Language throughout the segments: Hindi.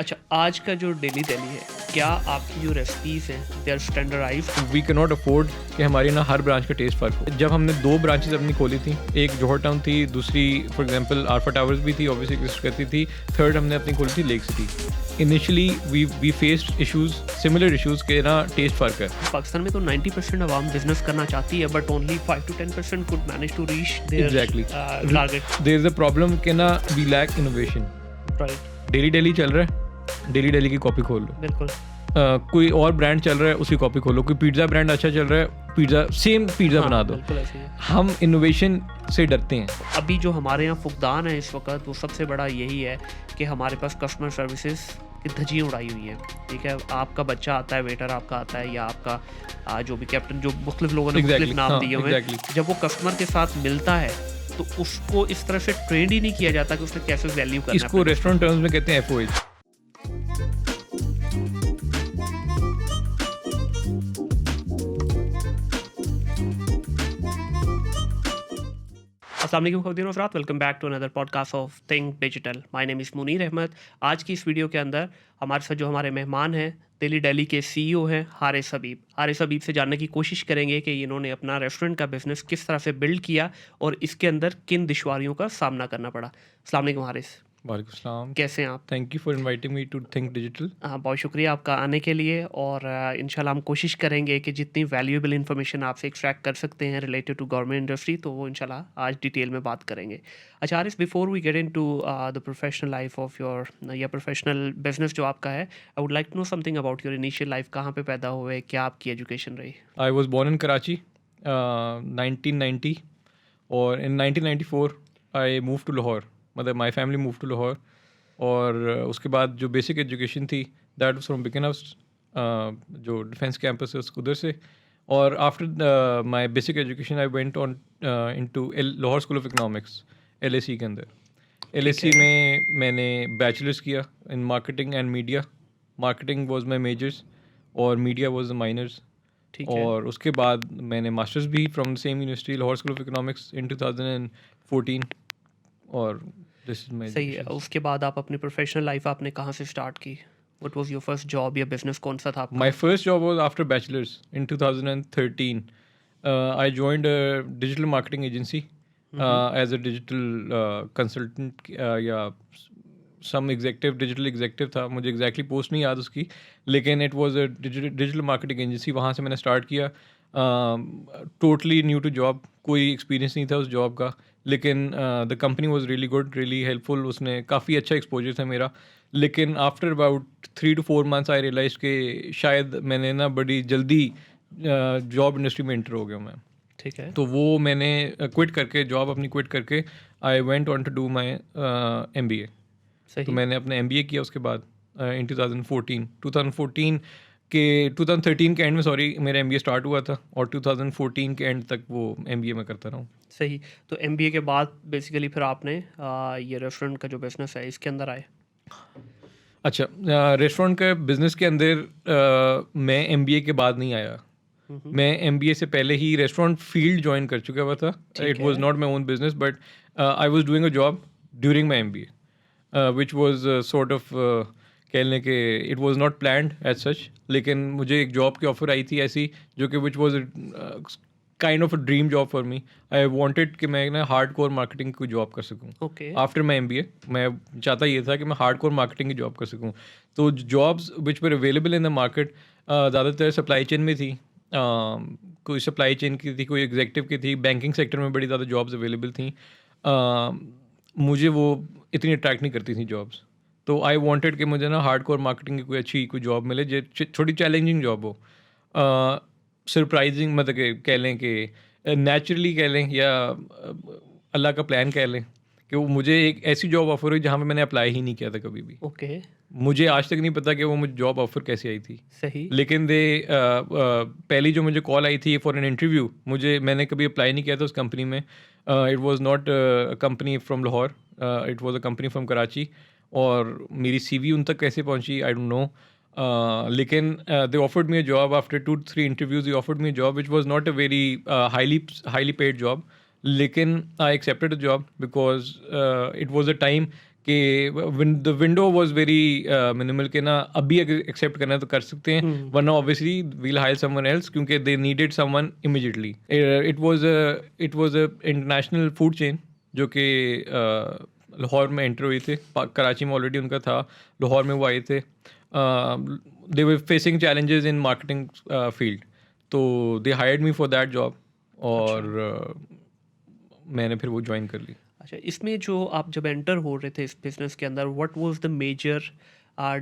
अच्छा, आज का जो डेली है, क्या आपकी जो रेसिपीज़ हैं, they are standardized? We can not afford कि हमारी ना हर ब्रांच का टेस्ट फ़र्क हो। जब हमने 2 ब्रांचेज़ अपनी खोली थी, एक जौहर टाउन थी, दूसरी फॉर एग्जांपल आल्फा टावर्स भी थी, ऑब्वियसली एग्जिस्ट करती थी, थर्ड हमने अपनी खोली थी Lake City. Initially we faced issues, similar issues के ना टेस्ट फ़र्क है। पाकिस्तान में तो 90% अवाम बिज़नेस करना चाहती है, but only 5 to 10% could manage to reach there exactly target. There is a problem कि ना we lack innovation. Right, daily चल रहा है, डेली की कॉपी खोल लो। बिल्कुल। कोई और ब्रांड चल रहा है, उसकी कॉपी खोलो। कोई पिज़्ज़ा ब्रांड अच्छा चल रहा है, पिज़्ज़ा सेम पिज़्ज़ा हाँ, बना दो। बिल्कुल ऐसे ही है। हम इनोवेशन से डरते हैं। अभी जो हमारे यहाँ फुकदान है इस वक्त, वो सबसे बड़ा यही है कि हमारे पास कस्टमर सर्विसेज की धज्जियाँ उड़ाई हुई हैं। ठीक है, आपका बच्चा आता है, वेटर आपका आता है, या आपका जो भी कैप्टन, जो मुख्तलिफ लोगों ने मुख्तलिफ नाम दिए हुए हैं, जब वो कस्टमर के साथ मिलता है तो उसको इस तरह से ट्रेंड ही नहीं किया जाता कि उसने कैसे वैल्यू करना है। इसको रेस्टोरेंट टर्म्स में कहते हैं FOH। अस्सलाम वालेकुम ख़वातीन और हज़रात, welcome back to another podcast of think digital. My name is Munir Ahmad. आज की इस वीडियो के अंदर हमारे साथ जो हमारे मेहमान हैं, डेली के CEO हैं हारिस हबीब। हारिस हबीब से जानने की कोशिश करेंगे कि इन्होंने अपना रेस्टोरेंट का बिज़नेस किस तरह से बिल्ड किया और इसके अंदर किन दुश्वारियों का सामना करना पड़ा। अस्सलाम वालेकुम हारिस, वालेकुम सलाम। कैसे हैं आप? Thank you for inviting me to Think Digital. हाँ, बहुत शुक्रिया आपका आने के लिए, और इंशाल्लाह हम कोशिश करेंगे कि जितनी वैल्यूएबल इन्फॉर्मेशन आपसे एक्सट्रैक्ट कर सकते हैं रिलेटेड टू गवर्नमेंट इंडस्ट्री, तो वो इंशाल्लाह आज डिटेल में बात करेंगे। अच्छा Haris, before we get into the professional life of your या प्रोफेशनल बिजनेस जो आपका है, I would like to know something about your initial life. कहाँ पे पैदा हुए, क्या आपकी एजुकेशन रही? I was born in Karachi 1990 और in 1994 I move to Lahore. मतलब my family move to Lahore. और उसके बाद जो बेसिक एजुकेशन थी that was from Beaconhouse, जो डिफेंस कैंपस है उधर से। और after my basic education I went on into Lahore school of economics LAC के अंदर। LAC में मैंने बैचलर्स किया in marketing and media. Marketing was my majors और मीडिया वाज द माइनर्स। ठीक है, और उसके बाद मैंने मास्टर्स भी from the same university Lahore school of economics in 2014। और दिस इज माय सही है। उसके बाद आप अपनी प्रोफेशनल लाइफ आपने कहाँ से स्टार्ट की? What was your first job या बिजनेस, कौन सा था आपका? My first job was after bachelor's in 2013. I joined a digital marketing agency as a digital consultant या some executive, digital executive था। मुझे exactly post नहीं याद उसकी, लेकिन it was a digital marketing agency। वहाँ से मैंने start किया। Totally new to job, कोई experience नहीं था उस job का, लेकिन the company was really good, really helpful। उसने काफ़ी अच्छा exposure था मेरा। लेकिन after about 3 to 4 months I realise कि शायद मैंने ना बड़ी जल्दी जॉब इंडस्ट्री में एंटर हो गया मैं। ठीक है, तो वो मैंने क्विट करके, जॉब अपनी क्विट करके I went on to do my MBA। सही। तो मैंने अपना MBA किया उसके बाद इन 2014 के 2013 के एंड में, सॉरी, मेरा MBA स्टार्ट हुआ था और 2014 के एंड तक वो MBA में करता रहा हूँ। सही। तो MBA के बाद बेसिकली फिर आपने ये रेस्टोरेंट का जो बिज़नेस है इसके अंदर आए। अच्छा, रेस्टोरेंट के बिज़नेस के अंदर मैं MBA के बाद नहीं आया। मैं MBA से पहले ही रेस्टोरेंट फील्ड ज्वाइन कर चुका हुआ था। It was not my own business, but I was doing a job during my MBA which was sort of, कह लें कि it was not planned as such. लेकिन मुझे एक जॉब की ऑफर आई थी ऐसी, जो कि which was kind of a dream job for me. I wanted कि मैं ना हार्ड कोर मार्केटिंग की जॉब कर सकूँ। ओके। आफ्टर माई MBA मैं चाहता ये था कि मैं हार्ड कोर मार्केटिंग की जॉब कर सकूँ। तो jobs which were available in the market ज़्यादातर सप्लाई चेन में थी। कोई सप्लाई चेन की थी, कोई एग्जेक्टिव की थी, बैंकिंग सेक्टर में बड़ी ज़्यादा जॉब्स अवेलेबल थी। मुझे वो इतनी अट्रैक्ट नहीं करती थी जॉब्स। तो आई वांटेड कि मुझे ना हार्ड कोर मार्केटिंग की कोई अच्छी कोई जॉब मिले जो थोड़ी चैलेंजिंग जॉब हो, सरप्राइजिंग, मतलब कि कह लें कि नेचुरली कह लें, या अल्लाह का प्लान कह लें, कि वो मुझे एक ऐसी जॉब ऑफर हुई जहाँ पे मैंने अप्लाई ही नहीं किया था कभी भी। ओके। मुझे आज तक नहीं पता कि वो मुझे जॉब ऑफर कैसे आई थी। सही। लेकिन पहली जो मुझे कॉल आई थी फॉर एन इंटरव्यू, मैंने कभी अप्लाई नहीं किया था उस कंपनी में। It was not a company from Lahore, it was a company from Karachi. और मेरी CV उन तक कैसे पहुंची आई डोंट नो। लेकिन they offered me a job after 2-3 interviews. They offered me a job which was not a very highly paid job, लेकिन I accepted the job because it was a time कि the window was very minimal के ना अभी अगर एक्सेप्ट करना है तो कर सकते हैं, वरना obviously we'll hire someone else, क्योंकि they needed someone immediately. It was a international food chain जो कि लाहौर में एंटर हुई थे. कराची में ऑलरेडी उनका था, लाहौर में वो आए थे. They were facing challenges in marketing field, तो they hired me for that job और मैंने फिर वो ज्वाइन कर ली. अच्छा, इसमें जो आप जब एंटर हो रहे थे इस बिजनेस के अंदर, what was the major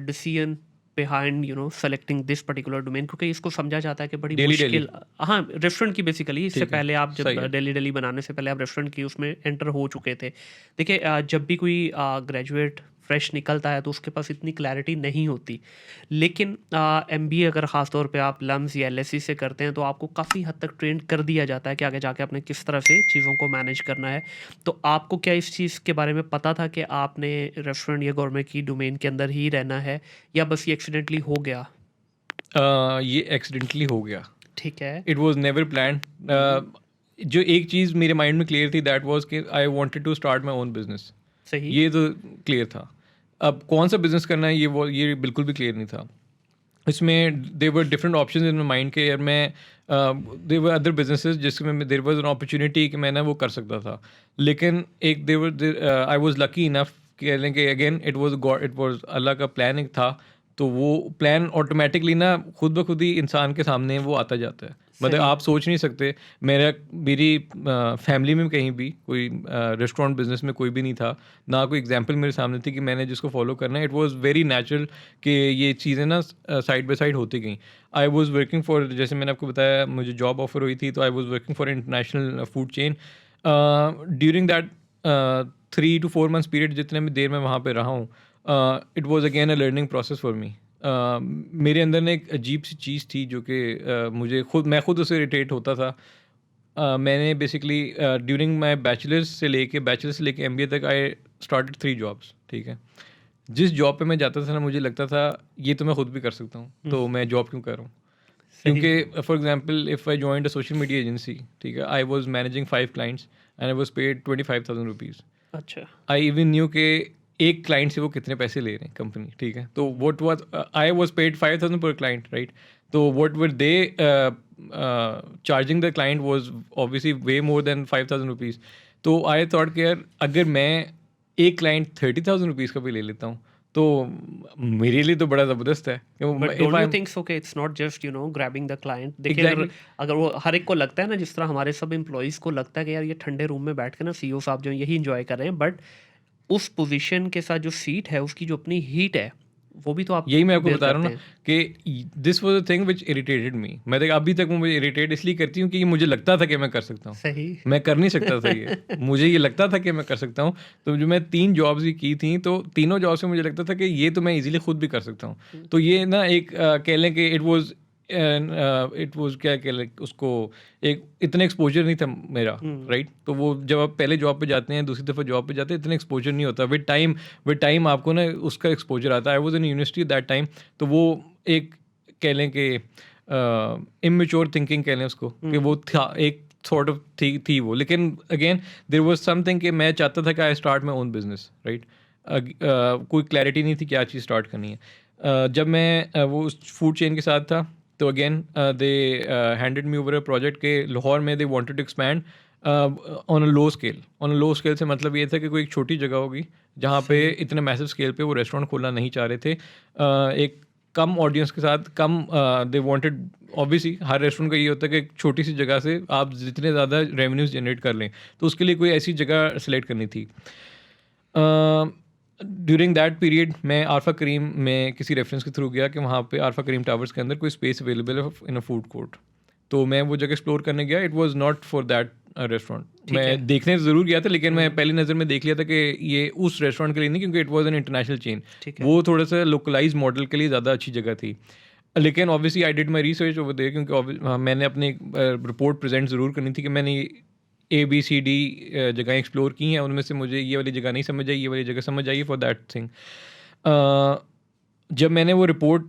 decision behind selecting this particular domain? क्योंकि इसको समझा जाता है कि बड़ी डेली मुश्किल, हाँ, रेस्टोरेंट की बेसिकली. इससे ठीक है, पहले आप सही जब है. डेली बनाने से पहले आप रेस्टोरेंट की उसमें एंटर हो चुके थे. देखिए, जब भी कोई ग्रेजुएट फ्रेश निकलता है तो उसके पास इतनी क्लैरिटी नहीं होती, लेकिन एमबीए अगर ख़ास तौर पे आप लम्स या एलएससी से करते हैं तो आपको काफ़ी हद तक ट्रेन कर दिया जाता है कि आगे जाके आपने किस तरह से चीज़ों को मैनेज करना है. तो आपको क्या इस चीज़ के बारे में पता था कि आपने रेस्टोरेंट या गवर्नमेंट की डोमेन के अंदर ही रहना है, या बस ये एक्सीडेंटली हो गया? ये एक्सीडेंटली हो गया. ठीक है. It was never planned. जो एक चीज़ मेरे माइंड में क्लियर थी, दैट वाज कि I wanted to start my own business. सही. ये तो क्लियर था. अब कौन सा बिजनेस करना है ये बिल्कुल भी क्लियर नहीं था. इसमें there were different options in my mind के यार मैं देवर अदर बिजनेसेस जिसमें देर वॉज एन अपॉर्चुनिटी कि मैं ना वो कर सकता था. लेकिन एक देवर आई वॉज लकी इनफ कह लें कि अगेन इट वाज अल्लाह का प्लान एक था. तो वो प्लान ऑटोमेटिकली ना खुद ब खुद ही इंसान के सामने वो आता जाता है. मतलब सही. आप सोच नहीं सकते. मेरी फैमिली में कहीं भी कोई रेस्टोरेंट बिजनेस में कोई भी नहीं था, ना कोई एग्जांपल मेरे सामने थी कि मैंने जिसको फॉलो करना है. इट वाज वेरी नेचुरल कि ये चीज़ें ना साइड बाय साइड होती गई. आई वाज वर्किंग फॉर, जैसे मैंने आपको बताया, मुझे जॉब ऑफर हुई थी, तो I was working for international food chain. During that 3 to 4 months period जितने में देर मैं वहाँ पे रहा हूँ, it was again a learning process for me. मेरे अंदर ना एक अजीब सी चीज़ थी जो कि मैं खुद उससे इरिटेट होता था. मैंने बेसिकली ड्यूरिंग माई बैचलर्स से लेके एमबीए तक आई स्टार्टेड 3 जॉब्स. ठीक है. जिस जॉब पे मैं जाता था ना, मुझे लगता था ये तो मैं खुद भी कर सकता हूँ, तो मैं जॉब क्यों कर रहा हूँ. सही. क्योंकि for example if I joined a social media agency, ठीक है, I was managing 5 clients and I was paid 25,000 rupees. अच्छा. आई इवन न्यू के एक क्लाइंट से वो कितने पैसे ले रहे हैं कंपनी. ठीक है. तो what was I was paid 5,000 पर क्लाइंट, राइट. तो what were they charging the client was obviously way more than 5,000 rupees. तो आई थॉट कि यार अगर मैं एक क्लाइंट 30,000 रुपीज़ का भी ले लेता हूँ तो मेरे लिए तो बड़ा ज़बरदस्त है. But don't you think so कि it's not just grabbing the client? देखिए, अगर अगर वो हर एक को लगता है ना, जिस तरह हमारे सब एम्प्लॉयज़ को लगता है कि यार ये ठंडे रूम में बैठ के ना सीईओ साहब जो हैं यही एंजॉय कर रहे हैं, बट उस पोजीशन के साथ जो सीट है उसकी जो अपनी हीट है वो भी तो आप यही मैं आपको बेयर बता रहा हूँ करते ना हैं. कि this was a thing which irritated मी. मैं देख अभी तक मुझे इरिटेट इसलिए करती हूँ कि ये मुझे लगता था कि मैं कर सकता हूँ. सही. मैं कर नहीं सकता था ये. मुझे ये लगता था कि मैं कर सकता हूँ. तो जो मैं 3 जॉब्स भी की थी, तो तीनों जॉब से मुझे लगता था कि ये तो मैं इजीली खुद भी कर सकता हूँ. तो ये ना एक कह लें कि इट वाज क्या कह लें उसको, एक इतना एक्सपोजर नहीं था मेरा, राइट. तो वो जब आप पहले जॉब पे जाते हैं, दूसरी दफ़ा जॉब पे जाते हैं, इतना एक्सपोजर नहीं होता. विद टाइम आपको ना उसका एक्सपोजर आता है. I was in university that time. तो वो एक कह लें कि इमेच्योर थिंकिंग कह लें उसको, कि वो था एक सॉर्ट ऑफ थी वो. लेकिन अगेन देयर वाज समथिंग कि मैं चाहता था कि I start my own business, right. कोई क्लैरिटी नहीं थी क्या चीज़ स्टार्ट करनी है. जब मैं वो फूड चेन के साथ था, तो again they handed me over a project के लाहौर में they wanted to expand on a low scale. On a low scale से मतलब ये था कि कोई एक छोटी जगह होगी जहाँ पे इतने मैसिव स्केल पे वो रेस्टोरेंट खोलना नहीं चाह रहे थे. एक कम ऑडियंस के साथ कम दे वांटेड, ऑब्वियसली हर रेस्टोरेंट का ये होता है कि एक छोटी सी जगह से आप जितने ज़्यादा रेवेन्यूज जनरेट कर लें, तो उसके लिए कोई ऐसी जगह सेलेक्ट करनी थी. ड्यूरिंग दैट पीरियड मैं आरफा करीम में किसी रेफरेंस के थ्रू गया कि वहाँ पे आरफा करीम टावर्स के अंदर कोई स्पेस अवेलेबल है इन अ फूड कोर्ट. तो मैं वो जगह एक्सप्लोर करने गया. It was not for that restaurant. मैं देखने ज़रूर गया था, लेकिन मैं पहली नज़र में देख लिया था कि ये उस रेस्टोरेंट के लिए नहीं, क्योंकि it was an international chain. वो थोड़ा सा लोकलाइज मॉडल के लिए ज़्यादा अच्छी जगह थी. लेकिन obviously I did my research over there, क्योंकि मैंने अपनी रिपोर्ट प्रेजेंट ज़रूर करनी थी कि मैंने ABCD जगह एक्सप्लोर की हैं, उनमें से मुझे ये वाली जगह नहीं समझ आई, ये वाली जगह समझ आई फॉर दैट थिंग. जब मैंने वो रिपोर्ट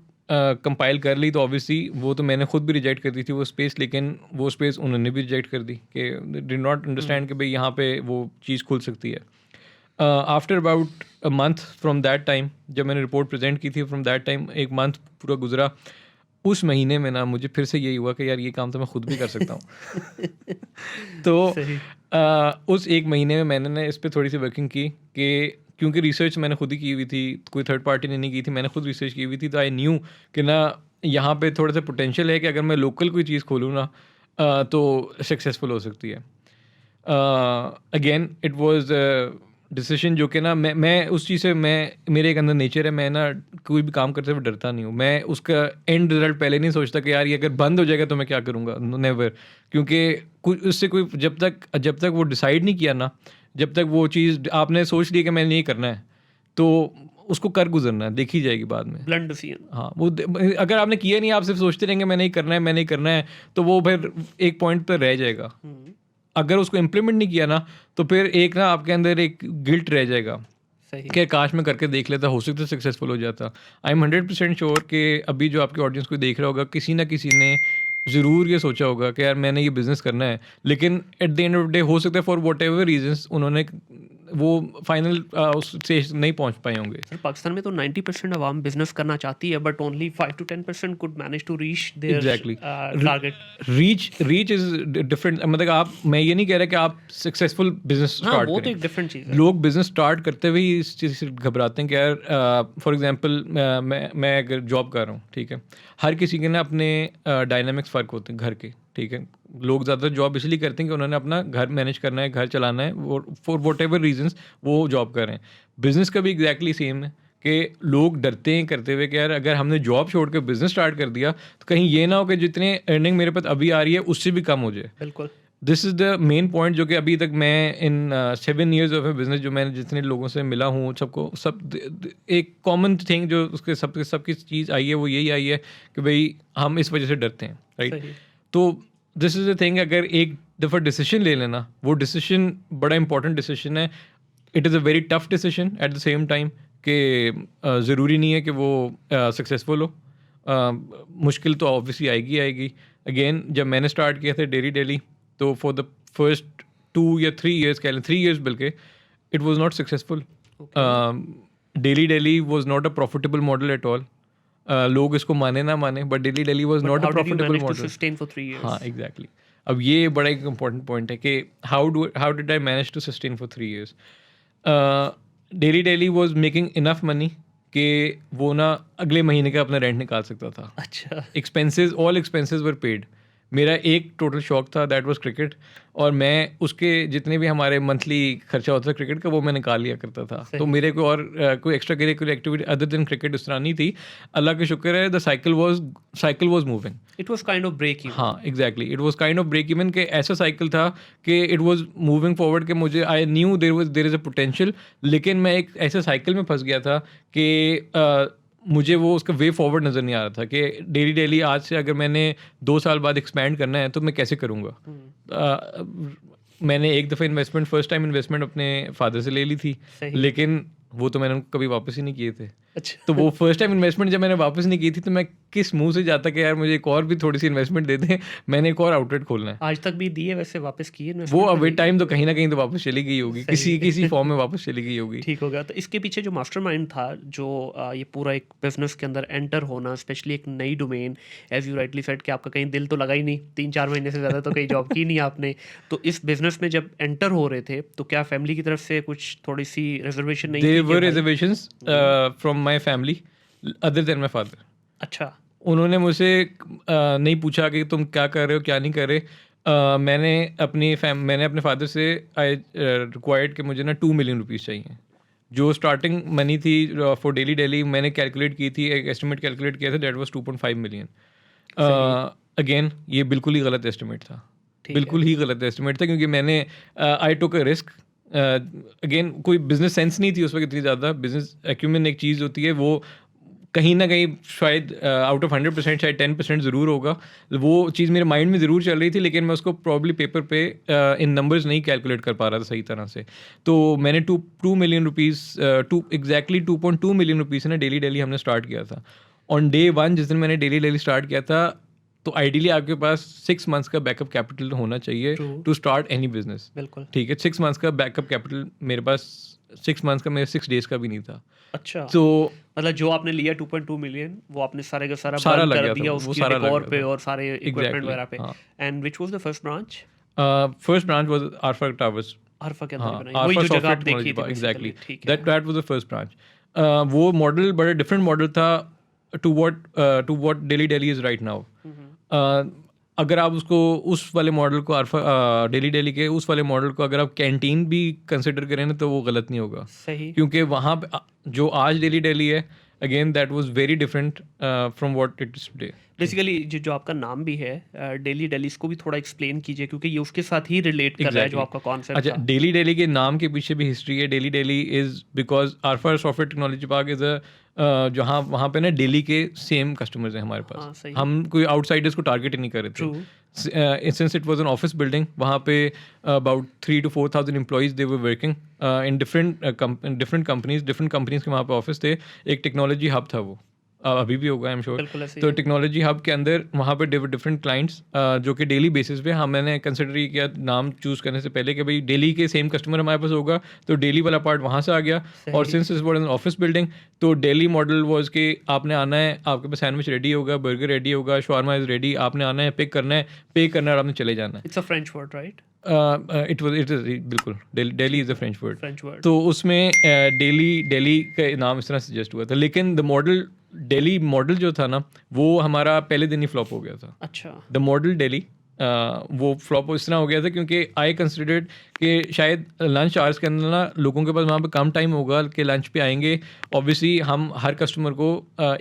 कंपाइल कर ली, तो ऑब्वियसली वो तो मैंने खुद भी रिजेक्ट कर दी थी वो स्पेस, लेकिन वो स्पेस उन्होंने भी रिजेक्ट कर दी कि डिड नॉट अंडरस्टैंड कि भाई यहाँ पे वो चीज़ खुल सकती है. After about a month from that time, जब मैंने रिपोर्ट प्रेजेंट की थी, फ्रॉम दैट टाइम एक मंथ पूरा गुजरा, उस महीने में ना मुझे फिर से यही हुआ कि यार ये काम तो मैं खुद भी कर सकता हूँ। तो सही। उस एक महीने में मैंने ना इस पे थोड़ी सी वर्किंग की कि क्योंकि रिसर्च मैंने खुद ही की हुई थी, कोई थर्ड पार्टी ने नहीं की थी, मैंने खुद रिसर्च की हुई थी, तो आई न्यू कि ना यहाँ पे थोड़ा सा पोटेंशियल है कि अगर मैं लोकल कोई चीज़ खोलूँ ना तो सक्सेसफुल हो सकती है। अगेन इट वाज डिसीजन जो कि ना मैं उस चीज़ से, मैं मेरे एक अंदर नेचर है, मैं ना कोई भी काम करते हुए डरता नहीं हूँ। मैं उसका एंड रिजल्ट पहले नहीं सोचता कि यार ये अगर बंद हो जाएगा तो मैं क्या करूँगा, नेवर। क्योंकि कुछ उससे कोई जब तक वो डिसाइड नहीं किया ना, जब तक वो चीज़ आपने सोच लिया कि मैंने ये करना है, तो उसको कर गुजरना है, देखी जाएगी बाद में। Blunt decision. हाँ, वो अगर आपने किया नहीं, आप सिर्फ सोचते रहेंगे मैंने ही करना है, मैंने ही करना है, तो वो फिर एक पॉइंट पर रह जाएगा। अगर उसको इम्प्लीमेंट नहीं किया ना, तो फिर एक ना आपके अंदर एक गिल्ट रह जाएगा सही। कि काश मैं करके देख लेता, हो सकता सक्सेसफुल हो जाता। आई एम 100% श्योर कि अभी जो आपके ऑडियंस को देख रहा होगा, किसी ना किसी ने ज़रूर ये सोचा होगा कि यार मैंने ये बिज़नेस करना है, लेकिन at the end of the day हो सकता है फॉर वट एवर रीजन्स उन्होंने वो फाइनल उस स्टेज नहीं पहुंच पाए होंगे। सर पाकिस्तान में तो 90% अवाम बिजनेस करना चाहती है, but only 5 to 10% could manage to reach there exactly. Target. Reach is different, मतलब आप, मैं ये नहीं कह रहा कि आप सक्सेसफुल बिजनेस हाँ, स्टार्ट वो तो करें। एक डिफरेंट चीज़ है। लोग बिजनेस स्टार्ट करते हुए ही इस चीज़ से घबराते हैं कि यार फॉर एग्जांपल मैं अगर जॉब कर रहा हूँ, ठीक है, हर किसी के ना अपने डायनामिक्स फ़र्क होते हैं घर के, ठीक है। लोग ज़्यादातर जॉब इसलिए करते हैं कि उन्होंने अपना घर मैनेज करना है, घर चलाना है, वो फॉर वट एवर रीजन्स वो जॉब कर रहे हैं। बिजनेस का भी एग्जैक्टली सेम है कि लोग डरते हैं करते हुए कि यार अगर हमने जॉब छोड़ के बिजनेस स्टार्ट कर दिया तो कहीं ये ना हो कि जितने अर्निंग मेरे पास अभी आ रही है उससे भी कम हो जाए। बिल्कुल। This is the main point जो कि अभी तक मैं इन 7 years ऑफ ए बिजनेस, जो मैंने जितने लोगों से मिला हूँ, सबको एक कॉमन थिंग जो उसके सबकी चीज़ आई है वो यही आई है कि भाई हम इस वजह से डरते हैं, राइट। सही। तो दिस इज़ द थिंग, अगर एक दफ़ा डिसीजन ले लेना, वो डिसीजन बड़ा इंपॉर्टेंट डिसीजन है। It is a very tough decision at the same time कि ज़रूरी नहीं है कि वो सक्सेसफुल हो। मुश्किल तो ऑब्वियसली आएगी आएगी। अगेन जब मैंने स्टार्ट किया था डेली, तो फॉर द फर्स्ट 2 या 3 years, कह लें 3 years बल्कि, it was not successful. Daily was not a profitable model at all. लोग इसको माने ना माने, but Daily was but not a how did you profitable manage to model. Sustain for 3 हाँ, years? एग्जैक्टली। अब ये बड़ा एक इम्पॉर्टेंट पॉइंट है कि how did I manage to sustain for 3 years। Daily was making enough money कि वो ना अगले महीने का अपना रेंट निकाल सकता था। अच्छा। एक्सपेंसेस, ऑल एक्सपेंसेस वर पेड। मेरा एक टोटल शौक था, दैट वाज क्रिकेट, और मैं उसके जितने भी हमारे मंथली खर्चा होता था क्रिकेट का, वो मैं निकाल लिया करता था। तो सही। मेरे को और कोई extra curricular activity other than cricket उस तरह नहीं थी। अल्लाह का शुक्र है, the cycle was moving. It was kind of break even. हाँ, exactly, it was kind of break even, के ऐसा साइकिल था कि इट वाज मूविंग फॉरवर्ड, के मुझे I knew there is a potential, लेकिन मैं एक ऐसे साइकिल में फंस गया था कि मुझे वो उसका वे फॉरवर्ड नज़र नहीं आ रहा था कि डेली आज से अगर मैंने 2 साल बाद एक्सपैंड करना है तो मैं कैसे करूँगा। मैंने एक दफ़ा इन्वेस्टमेंट, फर्स्ट टाइम इन्वेस्टमेंट अपने फादर से ले ली थी, सही। लेकिन वो तो मैंने उनको कभी वापस ही नहीं किए थे। अच्छा। तो वो फर्स्ट टाइम इन्वेस्टमेंट जब मैंने वापस नहीं की थी, तो मैं किस मुंह से जाता कि यार मुझे एक और भी थोड़ी सी इन्वेस्टमेंट दे दें, मैंने एक और आउटलेट खोलना है। आज तक भी दिए वैसे वापस किए वो इन्वेस्टमेंट अवे टाइम तो कहीं ना कहीं तो वापस चली गई होगी, सही। किसी फॉर्म में वापस चली गई होगी। ठीक हो गया। तो इसके पीछे जो मास्टरमाइंड था, जो ये पूरा एक बिजनेस के अंदर एंटर होना, स्पेशली एक नई domain, as you rightly said कि आपका कहीं दिल तो लगा ही नहीं, 3-4 महीने से ज़्यादा तो कहीं जॉब की नहीं आपने। तो इस बिजनेस में जब एंटर हो रहे थे, तो क्या फैमिली की तरफ से कुछ थोड़ी सी रिजर्वेशन नहीं देयर थी कि वर भाई- reservations from my family other than my father. अच्छा। उन्होंने मुझसे नहीं पूछा कि तुम क्या कर रहे हो, क्या नहीं कर रहे। मैंने अपने फादर से आई रिक्वायर्ड कि मुझे ना 2 million रुपीज़ चाहिए, जो स्टार्टिंग मनी थी फॉर डेली। मैंने कैलकुलेट की थी, एक एस्टिमेट कैलकुलेट किया था, दैट वाज 2.5 million। अगेन ये बिल्कुल ही गलत एस्टिमेट था, ठीक बिल्कुल ही गलत एस्टिमेट था, क्योंकि मैंने आई टुक अ रिस्क। अगेन कोई बिजनेस सेंस नहीं थी उस वक्त इतनी ज़्यादा। बिजनेस एक्यूमेन एक चीज़ होती है, वो कहीं ना कहीं शायद आउट ऑफ 100% शायद 10% ज़रूर होगा। वो चीज़ मेरे माइंड में ज़रूर चल रही थी, लेकिन मैं उसको प्रॉब्ली पेपर पे इन नंबर्स नहीं कैलकुलेट कर पा रहा था सही तरह से। तो मैंने 2 million rupees, exactly 2.2 million rupees ना डेली हमने स्टार्ट किया था। ऑन डे 1 जिस दिन मैंने डेली स्टार्ट किया था, तो आइडियली आपके पास 6 months का बैकअप कैपिटल होना चाहिए True. To start any business. बिल्कुल। ठीक है, 6 months का बैकअप कैपिटल मेरे पास 6 मंथ्स का मेरा 6 डेज़ का भी नहीं था। अच्छा, तो मतलब जो आपने लिया 2.2 मिलियन वो आपने सारे का सारा सारा बर्न लग कर गया दिया था, वो उसकी सारा लग डेकोर गया पे था। और सारे इक्विपमेंट एग्ज़ैक्टली, वगैरह पे। हाँ। And which was the first branch? First branch was Arfa towers. Arfa के अंदर ही हाँ, बनाई, वही आरफा जो जगह सॉफ्टवेयर आप टेक्नोलॉजी देखी थी पार्क, एग्जैक्टली। बेसिकली, ठीक है। That was the first branch. वो मॉडल बड़ा डिफरेंट मॉडल था to what Daily is right now. अगर आप उसको उस वाले मॉडल को डेली के उस वाले मॉडल को अगर आप कैंटीन भी कंसिडर करें ना तो वो गलत नहीं होगा, सही। क्योंकि वहाँ पे जो आज डेली है, again that was very different from what it is today. Basically जो आपका नाम भी है डेली डेली, इसको भी थोड़ा एक्सप्लेन कीजिए क्योंकि ये उसके साथ ही रिलेट कर रहा है जो एग्जैक्टली। आपका कॉन्सेप्ट अच्छा, था। डेली के नाम के पीछे भी हिस्ट्री है। Daily is because Arfa software Technology park is a जहाँ वहाँ पे ना डेली के सेम कस्टमर्स हैं हमारे पास। हाँ, सही। हम कोई आउटसाइडर्स को टारगेट ही नहीं कर रहे ट्रू। थे। Since it was an office building, वहाँ पे about 3 to 4,000 employees they were working in different companies के वहाँ पे ऑफिस थे। एक टेक्नोलॉजी हब था वो, अभी भी होगा आई एम श्योर। बिल्कुल ऐसे ही तो है। टेक्नोलॉजी हब के अंदर वहाँ पे डिफरेंट क्लाइंट्स जो कि डेली बेसिस पे मैंने कंसिडर किया नाम चूज़ करने से पहले कि भाई डेली के सेम कस्टमर हमारे पास होगा, तो डेली वाला पार्ट वहाँ से आ गया। और सही। सिंस इस वॉज एन ऑफिस बिल्डिंग, तो डेली मॉडल वॉज कि आपने आना है, आपके पास सैंडविच रेडी होगा, बर्गर रेडी होगा, शॉर्मा इज़ रेडी, आपने आना है, पिक करना है, पे करना है और आपने चले जाना है। It's a French word, right? It is बिल्कुल deli is a French word. French word. तो उसमें डेली का नाम इस तरह सजेस्ट हुआ था, लेकिन द मॉडल डेली मॉडल जो था ना वो हमारा पहले दिन ही फ्लॉप हो गया था। अच्छा। द मॉडल डेली वो फ्लॉप इस तरह हो गया था क्योंकि आई कंसिडर्ड कि शायद लंच आवर्स के अंदर ना लोगों के पास वहाँ पे कम टाइम होगा कि लंच पे आएंगे। ऑब्वियसली हम हर कस्टमर को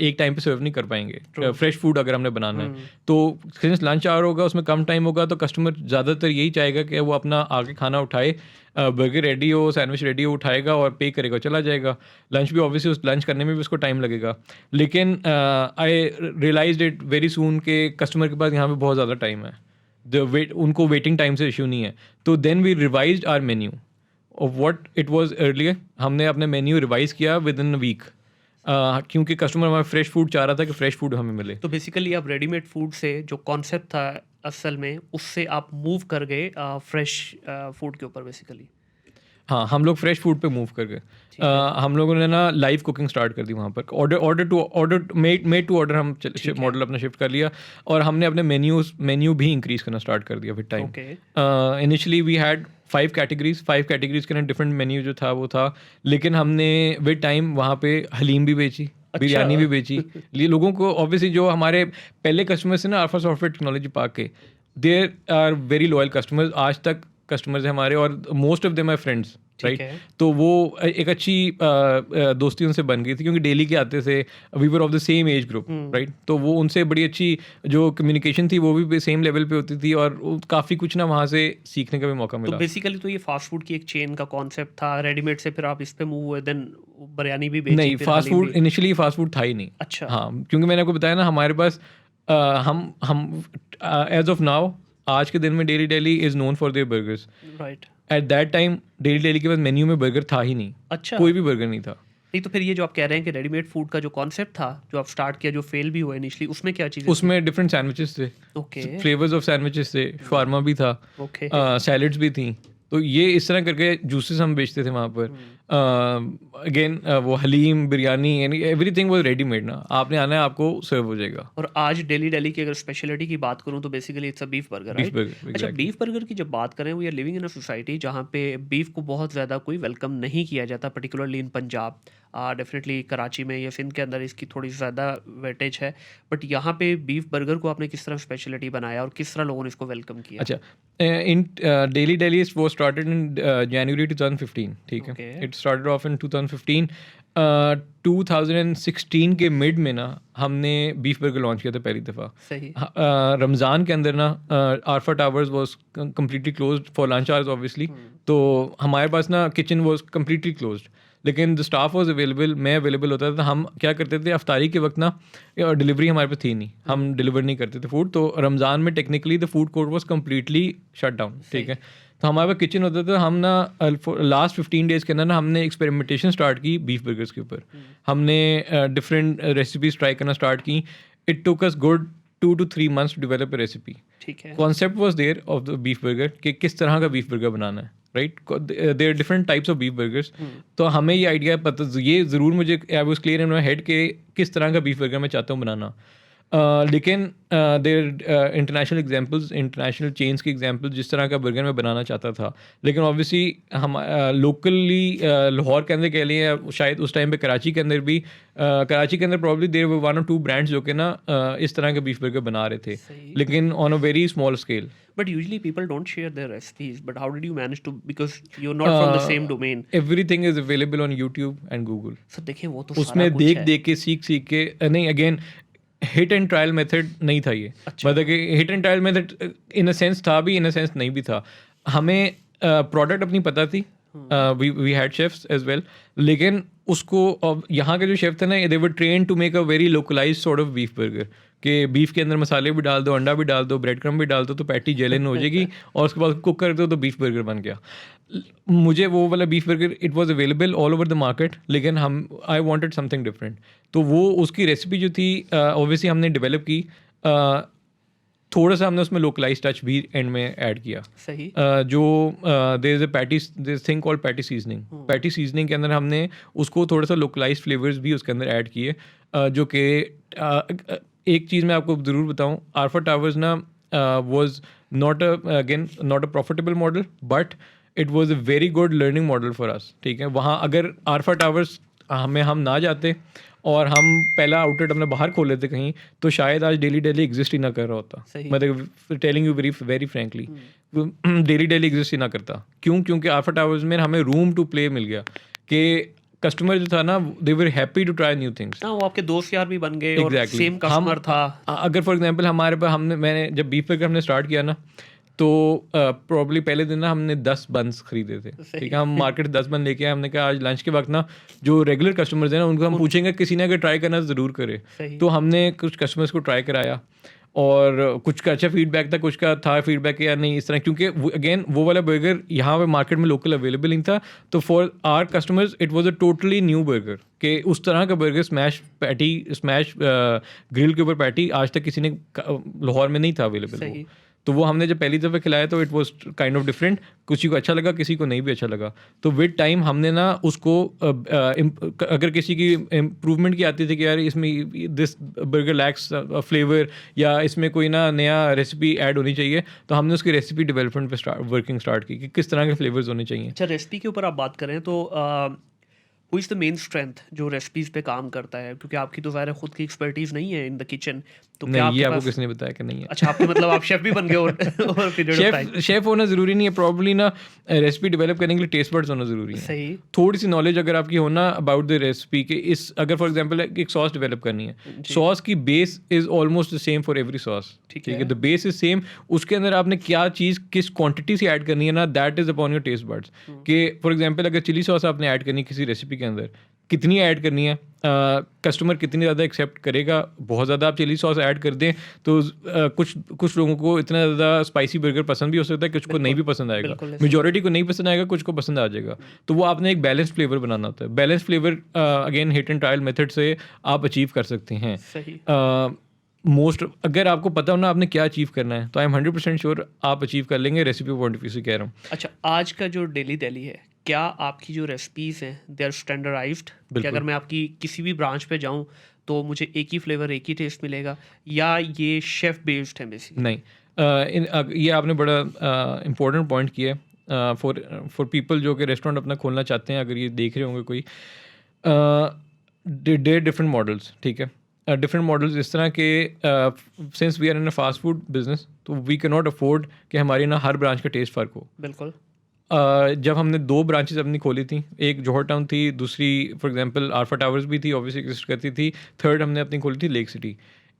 एक टाइम पे सर्व नहीं कर पाएंगे True. फ्रेश फूड अगर हमने बनाना है। तो सिंस लंच आवर होगा उसमें कम टाइम होगा, तो कस्टमर ज़्यादातर यही चाहेगा कि वो अपना आके खाना उठाए, बर्गर रेडी हो, सैंडविच रेडी हो, उठाएगा और पे करेगा, चला जाएगा। लंच भी ऑब्वियसली उस लंच करने में भी उसको टाइम लगेगा। लेकिन आई रियलाइज्ड इट वेरी सून कि कस्टमर के पास यहाँ पे बहुत ज़्यादा टाइम है, उनको वेटिंग टाइम से इशू नहीं है। तो then we revised our menu of what it was earlier. हमने अपने मेन्यू रिवाइज किया विद इन अ वीक, क्योंकि कस्टमर हमारा फ्रेश फूड चाह रहा था कि फ्रेश फूड हमें मिले। तो बेसिकली आप रेडीमेड फूड से जो कॉन्सेप्ट था असल में उससे आप मूव कर गए फ्रेश फूड के ऊपर बेसिकली। हाँ, हम लोग फ्रेश फूड पे मूव कर गए। ठीक है। हम लोगों ने ना लाइव कुकिंग स्टार्ट कर दी वहाँ पर। ऑर्डर मेड टू ऑर्डर हम ठीक है। मॉडल अपना शिफ्ट कर लिया, और हमने अपने मेन्यू भी इंक्रीज करना स्टार्ट कर दिया with time. Okay. Initially we had 5 categories के डिफरेंट मेन्यू जो था वो था, लेकिन हमने विद टाइम वहाँ पे हलीम भी बेची, बिरयानी भी बेची। लोगों को ऑब्वियसली जो हमारे पहले कस्टमर्स हैं ना अल्फा सॉफ्टवेयर टेक्नोलॉजी पार्क के, there are very loyal customers, आज तक कस्टमर्स हैं हमारे, और most of them are friends, right. है। तो वो एक अच्छी दोस्ती उनसे बन गई थी क्योंकि डेली के आते थे, we were of the same age group, right. तो वो उनसे बड़ी अच्छी जो कम्युनिकेशन थी वो भी सेम लेवल पे होती थी, और काफ़ी कुछ ना वहाँ से सीखने का भी मौका तो मिला। बेसिकली तो ये फास्ट फूड की एक चेन का कॉन्सेप्ट था, रेडीमेड से फिर आप इस पे मूव हुए, देन बिरयानी भी बेची, नहीं, फिर फास्ट हलीम फूड भी। इनिशियली फास्ट फूड था ही नहीं। अच्छा। हाँ, क्योंकि मैंने आपको बताया ना हमारे पास हम एज ऑफ नाउ आज के दिन में daily is known for their burgers. Right. Eight that time daily के पास मेन्यू में बर्गर था ही नहीं, अच्छा। कोई भी बर्गर नहीं था। नहीं तो फिर ये जो आप कह रहे हैं कि रेडीमेड फूड का जो कॉन्सेप्ट था जो आप स्टार्ट किया, जो फेल भी हुआ इनिशियली, उसमें क्या चीज़? उसमें डिफरेंट सैंडविचेस थे, ओके। फ्लेवर्स ऑफ सैंडविचेस थे, शवारमा भी था, ओके। सैलड्स भी थी। तो ये इस तरह करके जूसेस हम बेचते थे वहाँ पर। अगेन वो हलीम, बिरयानी, यानी एवरीथिंग वाज रेडीमेड ना, आपने आना है, आपको सर्व हो जाएगा। और आज डेली की अगर स्पेशलिटी की बात करूं तो basically it's a beef burger, beef right? Burger, अच्छा, बीफ बर्गर की जब बात करें, we are living in a society जहाँ पे बीफ को बहुत ज़्यादा कोई वेलकम नहीं किया जाता, particularly in Punjab. Definitely Karachi में या सिंध के अंदर इसकी थोड़ी ज़्यादा वेटेज है, बट यहाँ पे बीफ बर्गर को आपने किस तरह स्पेशलिटी बनाया और किस तरह लोगों ने इसको वेलकम किया? अच्छा, इन डेली वो स्टार्टेड इन जनवरी 2015, ठीक है। Okay. इट स्टार्टेड ऑफ इन 2015। 2016 के मिड में ना हमने बीफ बर्गर लॉन्च किया था पहली दफ़ा। सही। रमज़ान के अंदर ना Arfa towers was completely closed for lunch hours obviously. तो हमारे पास ना किचन वाज कम्प्लीटली क्लोज्ड, लेकिन द स्टाफ वाज अवेलेबल, मैं अवेलेबल होता था। हम क्या करते थे, अफ्तारी के वक्त ना डिलीवरी हमारे पास थी नहीं, हम डिलीवर नहीं करते थे फूड। तो रमज़ान में technically the food court was completely shut down, ठीक है। तो हमारे पास किचन होता था। हम ना लास्ट 15 डेज़ के अंदर ना हमने एक्सपेरिमेंटेशन स्टार्ट की बीफ बर्गर्स के ऊपर। हमने डिफरेंट रेसिपीज ट्राई करना स्टार्ट की। It took us good 2 to 3 months to develop a recipe. ठीक है। Concept was there of the beef burger कि किस तरह का बीफ बर्गर बनाना है। Right, there are different types of beef burgers. तो हमें ये आइडिया पता, ये ज़रूर मुझे I was clear in my head कि किस तरह का बीफ बर्गर मैं चाहता हूँ बनाना. लेकिन देर इंटरनेशनल एग्जांपल्स, इंटरनेशनल चेन्स के एग्जांपल्स जिस तरह का बर्गर मैं बनाना चाहता था. लेकिन ऑब्वियसली हम लोकली लाहौर के अंदर कह लिए, शायद उस टाइम पे कराची के अंदर भी, कराची के अंदर probably there were 1 or 2 brands जो कि ना इस तरह के बीफ बर्गर बना रहे थे, लेकिन on a very small scale. But usually people don't share their recipes. But how did you manage to? Because you're not from the same domain. Everything is available on YouTube and Google. So देखिए वो तो सारा उसमें कुछ देख है. देख के सीख के नहीं, again hit and trial method नहीं था ये. मतलब कि hit and trial method in a sense था भी, इन अ सेंस नहीं भी था. हमें प्रोडक्ट अपनी पता थी, we had chefs as well, लेकिन उसको यहाँ के जो शेफ थे ना, they were train to make a very localize sort of beef burger, कि बीफ के अंदर मसाले भी डाल दो, अंडा भी डाल दो, ब्रेड क्रम भी डाल दो, तो पैटी जेलिन हो जाएगी और उसके बाद कुक कर दो तो बीफ बर्गर बन गया. मुझे वो वाला beef burger, it was available all over the market, लेकिन आई वांटेड समथिंग डिफरेंट. तो वो उसकी रेसिपी जो थी ऑब्वियसली हमने डेवलप की. थोड़ा सा हमने उसमें लोकलाइज टच भी एंड में ऐड किया. सही. जो there is a patty, there is thing called patty seasoning. Patty seasoning के अंदर हमने उसको थोड़ा सा लोकलाइज फ्लेवर्स भी उसके अंदर ऐड किए, जो कि एक चीज़ मैं आपको ज़रूर बताऊं, आरफा टावर्स ना was not a profitable model, but it was a very good learning model for us. ठीक है, वहाँ अगर आरफा टावर्स हम ना जाते और हम पहला आउटलेट अपने बाहर खोल लेते कहीं, तो शायद आज डेली एग्जिस्ट ही ना कर रहा होता. मतलब telling you very frankly, Deli exist ही ना करता. क्योंकि आरफा टावर्स में हमें रूम टू प्ले मिल गया कि कस्टमर जो था ना, they were happy to try new things. वो आपके दोस्त यार भी बन गए. और सेम कस्टमर था. अगर फॉर एग्जांपल हमारे पास मैंने जब बीफ बर्गर हमने स्टार्ट किया ना, तो प्रॉब्ली पहले दिन ना हमने 10 बन्स खरीदे थे. ठीक है, हम मार्केट 10 बन लेके आए. हमने कहा आज लंच के वक्त ना जो रेगुलर कस्टमर्स हैं ना, उनको हम पूछेंगे, किसी ने अगर ट्राई करना ज़रूर करे. तो हमने कुछ कस्टमर्स को ट्राई कराया और कुछ का अच्छा फीडबैक था, कुछ का था फीडबैक या नहीं इस तरह, क्योंकि अगेन वो वाला बर्गर यहाँ पे मार्केट में लोकल अवेलेबल नहीं था. तो for our customers it was a totally new burger, कि उस तरह का burger smash patty, smash grill के ऊपर पैटी आज तक किसी ने लाहौर में नहीं था अवेलेबल. तो वो हमने जब पहली दफ़ा खिलाया तो it was kind of different. किसी को अच्छा लगा, किसी को नहीं भी अच्छा लगा. तो विद टाइम हमने ना उसको अगर किसी की इम्प्रूवमेंट की आती थी कि यार इसमें दिस बर्गर लैक्स फ्लेवर, या इसमें कोई ना नया रेसिपी ऐड होनी चाहिए, तो हमने उसकी रेसिपी डेवलपमेंट पे वर्किंग स्टार्ट की कि किस तरह के फ्लेवर्स होने चाहिए. अच्छा, रेसिपी के ऊपर आप बात करें तो who is the main strength जो रेसिपीज़ पे काम करता है? क्योंकि आपकी तो ज़ाहिर खुद की एक्सपर्टीज़ नहीं है इन द किचन. तो क्या नहीं, ये आपको किसने बताया कि नहीं है? अच्छा, आपके मतलब आप शेफ भी बन गए और पीरियड ऑफ टाइम. शेफ होना ज़रूरी नहीं है. प्रॉब्ली ना रेसिपी डेवलप करने के लिए टेस्ट बड्स होना ज़रूरी है. सही. थोड़ी सी नॉलेज अगर आपकी होना अबाउट द रेसिपी के, इस अगर फॉर एग्जांपल एक सॉस डेवलप करनी है, सॉस की base is almost the same for every sauce. ठीक है, द बेस इज सेम. उसके अंदर आपने क्या चीज़ किस क्वांटिटी से ऐड करनी है ना, that is upon your taste buds. कि फॉर एग्जांपल अगर चिली सॉस आपने ऐड करनी किसी रेसिपी के अंदर, कितनी ऐड करनी है, कस्टमर कितनी ज़्यादा एक्सेप्ट करेगा. बहुत ज़्यादा आप चिली सॉस ऐड कर दें तो कुछ लोगों को इतना ज़्यादा स्पाइसी बर्गर पसंद भी हो सकता है, कुछ को नहीं भी पसंद आएगा, मेजॉरिटी को नहीं पसंद आएगा, कुछ को पसंद आ जाएगा. तो वो आपने एक बैलेंस फ्लेवर बनाना होता है. Balance flavour again hit and trial method से आप अचीव कर सकते हैं. मोस्ट अगर आपको पता हो ना आपने क्या अचीव करना है, तो आई एम 100% श्योर आप अचीव कर लेंगे. रेसिपी पॉइंट ऑफ व्यू से कह रहा हूँ. अच्छा, आज का जो डेली है, क्या आपकी जो रेसिपीज़ हैं दे आर स्टैंडर्डाइज्ड? कि अगर मैं आपकी किसी भी ब्रांच पे जाऊं तो मुझे एक ही फ्लेवर, एक ही टेस्ट मिलेगा, या ये शेफ बेस्ड है बेसिकली? नहीं, ये आपने बड़ा इम्पोर्टेंट पॉइंट किया है फॉर पीपल जो कि रेस्टोरेंट अपना खोलना चाहते हैं. अगर ये देख रहे होंगे कोई, डिफरेंट मॉडल्स. ठीक है, डिफरेंट मॉडल्स इस तरह के, since we are in a fast food business, तो वी कैन नॉट अफोर्ड कि हमारी ना हर ब्रांच का टेस्ट फ़र्क हो. बिल्कुल. जब हमने 2 ब्रांचेस अपनी खोली थी, एक जौहर टाउन थी, दूसरी फॉर एग्जांपल आरफा टावर्स भी थी, ऑब्वियसली एग्जिस्ट करती थी, थर्ड हमने अपनी खोली थी Lake City.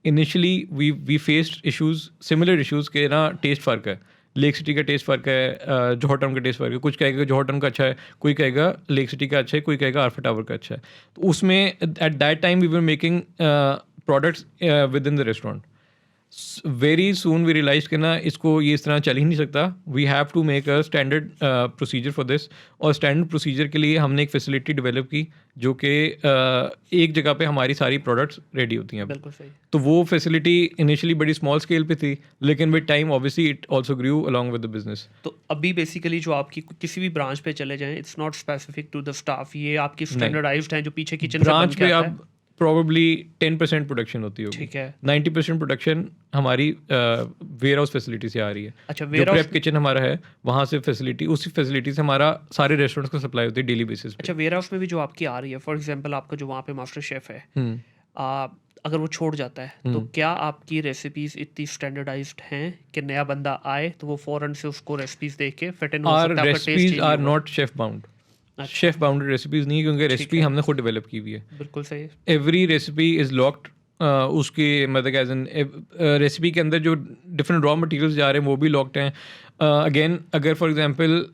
Initially we faced issues, similar issues के ना टेस्ट फ़र्क है. लेक सिटी का टेस्ट फ़र्क है, जौहर टाउन का टेस्ट फ़र्क है. कुछ कहेगा जौहर टाउन का अच्छा है, कोई कहेगा लेक सिटी का अच्छा है, कोई कहेगा आरफा टावर का अच्छा है. तो उसमें at that time we were making products within the restaurant. Very soon we realize कि ना इसको ये इस तरह चल ही नहीं सकता. We have to make a standard procedure for this. और स्टैंडर्ड प्रोसीजर के लिए हमने एक फैसिलिटी डेवलप की जो कि एक जगह पे हमारी सारी प्रोडक्ट्स रेडी होती हैं. बिल्कुल सही. तो वो फैसिलिटी इनिशियली बड़ी स्मॉल स्केल पे थी, लेकिन with time obviously it also grew along with the business. तो अभी बेसिकली जो आपकी किसी भी ब्रांच पे चले जाएं, it's not specific to the staff, ये आपकी स्टैंडर्डाइज्ड हैं जो पीछे किचन से बन ब्रांच के पे आता है. अब प्रॉबली 10% प्रोडक्शन होती होगी. ठीक है. 90% प्रोडक्शन हमारी वेयर हाउस फैसिलिटी से आ रही है. अच्छा, जो वेयर हाउस. प्रेप किचन हमारा है वहाँ से फैसिलिटी, उसी फैसिलिटी से हमारा सारे रेस्टोरेंट्स को सप्लाई होती है डेली बेसिस पे. अच्छा, वेयर हाउस में भी जो आपकी आ रही है, फॉर एग्जांपल आपका जो वहाँ पे मास्टर शेफ है, आ, अगर वो छोड़ जाता है तो क्या आपकी रेसिपीज इतनी स्टैंडर्डाइज्ड हैं कि नया बंदा आए तो वो फौरन से उसको रेसिपीज देख के फिट इन हो आर सकता है, आपका टेस्ट रेसिपीज चेंज आर होगा? Not chef bound. अच्छा, शेफ बाउंडेड रेसिपीज नहीं है, क्योंकि रेसिपी है. हमने खुद डेवलप की हुई है. बिल्कुल सही है. Every recipe is locked. उसके मतलब एज एन रेसिपी के अंदर जो डिफरेंट रॉ मटेरियल्स जा रहे हैं वो भी लॉक्ड हैं. अगेन अगर फॉर एग्जांपल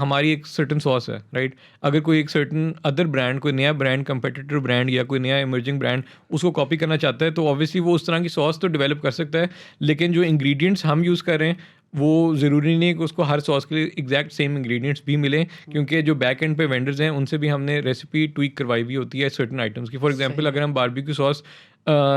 हमारी एक सर्टन सॉस है, राइट. अगर कोई एक सर्टन अदर ब्रांड, कोई नया ब्रांड, कंपेटिटर ब्रांड या कोई नया इमर्जिंग ब्रांड उसको कॉपी करना चाहता है तो ऑब्वियसली वो उस तरह की सॉस तो डेवलप कर सकता है, लेकिन जो इंग्रेडिएंट्स हम यूज़ कर रहे हैं वो ज़रूरी नहीं है कि उसको हर सॉस के लिए एग्जैक्ट सेम इंग्रेडिएंट्स भी मिलें, क्योंकि जो बैक एंड पे वेंडर्स हैं उनसे भी हमने रेसिपी ट्वीक करवाई हुई होती है सर्टन आइटम्स की. फॉर एग्जांपल अगर हम बारबेक्यू सॉस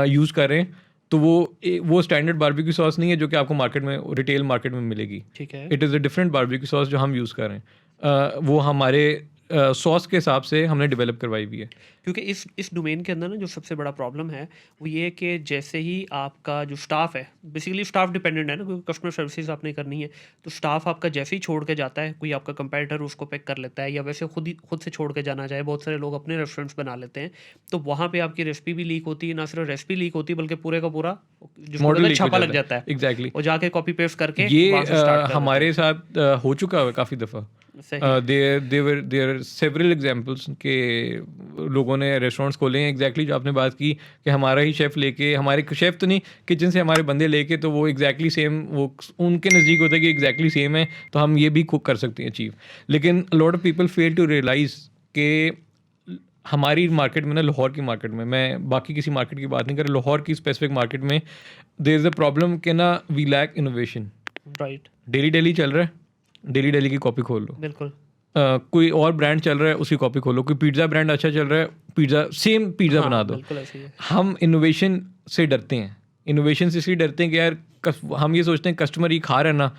यूज़ कर रहे हैं तो वो स्टैंडर्ड बारबेक्यू सॉस नहीं है जो कि आपको मार्केट में, रिटेल मार्केट में मिलेगी. ठीक है. It is a different barbecue sauce जो हम यूज़ कर रहे हैं. वो हमारे सॉस के हिसाब से हमने डेवलप करवाई हुई है. क्योंकि इस डोमेन के अंदर ना जो सबसे बड़ा प्रॉब्लम है वो ये है कि जैसे ही आपका जो स्टाफ है, बेसिकली स्टाफ डिपेंडेंट है ना, क्योंकि कस्टमर सर्विसेज आपने करनी है, तो स्टाफ आपका जैसे ही छोड़ के जाता है, कोई आपका कंपेटिटर उसको पिक कर लेता है या वैसे खुद से छोड़ के जाना चाहे, बहुत सारे लोग अपने रेस्टोरेंट्स बना लेते हैं, तो वहाँ पे आपकी रेसिपी भी लीक होती है. ना सिर्फ रेसिपी लीक होती है बल्कि पूरे का पूरा मॉडल छापा लग जाता है. एग्जैक्टली. और जाके कॉपी पेस्ट करके ये वहाँ से स्टार्ट कर हमारे साथ हो चुका है काफ़ी दफ़ा. सही. देयर सेवरल एग्जांपल्स के लोगों ने रेस्टोरेंट्स खोले हैं. एग्जैक्टली जो आपने बात की कि हमारा ही शेफ़ लेके, हमारे शेफ़ तो नहीं, किचन से हमारे बंदे लेके, तो वो एग्जैक्टली सेम वो उनके नज़दीक होता है कि एग्जैक्टली सेम है तो हम ये भी कुक कर सकते हैं अचीव. लेकिन lot of people fail to realize कि हमारी मार्केट में ना, लाहौर की मार्केट में, मैं बाकी किसी मार्केट की बात नहीं कर रहा, लाहौर की स्पेसिफिक मार्केट में देयर इज़ अ प्रॉब्लम कि ना we lack innovation. Right. Daily चल रहा है, डेली की कॉपी खोल लो. बिल्कुल. कोई और ब्रांड चल रहा है उसकी कॉपी खोलो. कोई पिज़्ज़ा ब्रांड अच्छा चल रहा है, सेम पिज़्ज़ा बना दो. बिल्कुल ऐसे ही है. हम इनोवेशन से डरते हैं. इनोवेशन से इसलिए डरते हैं कि यार हम ये सोचते हैं कस्टमर ये खा रहा है ना,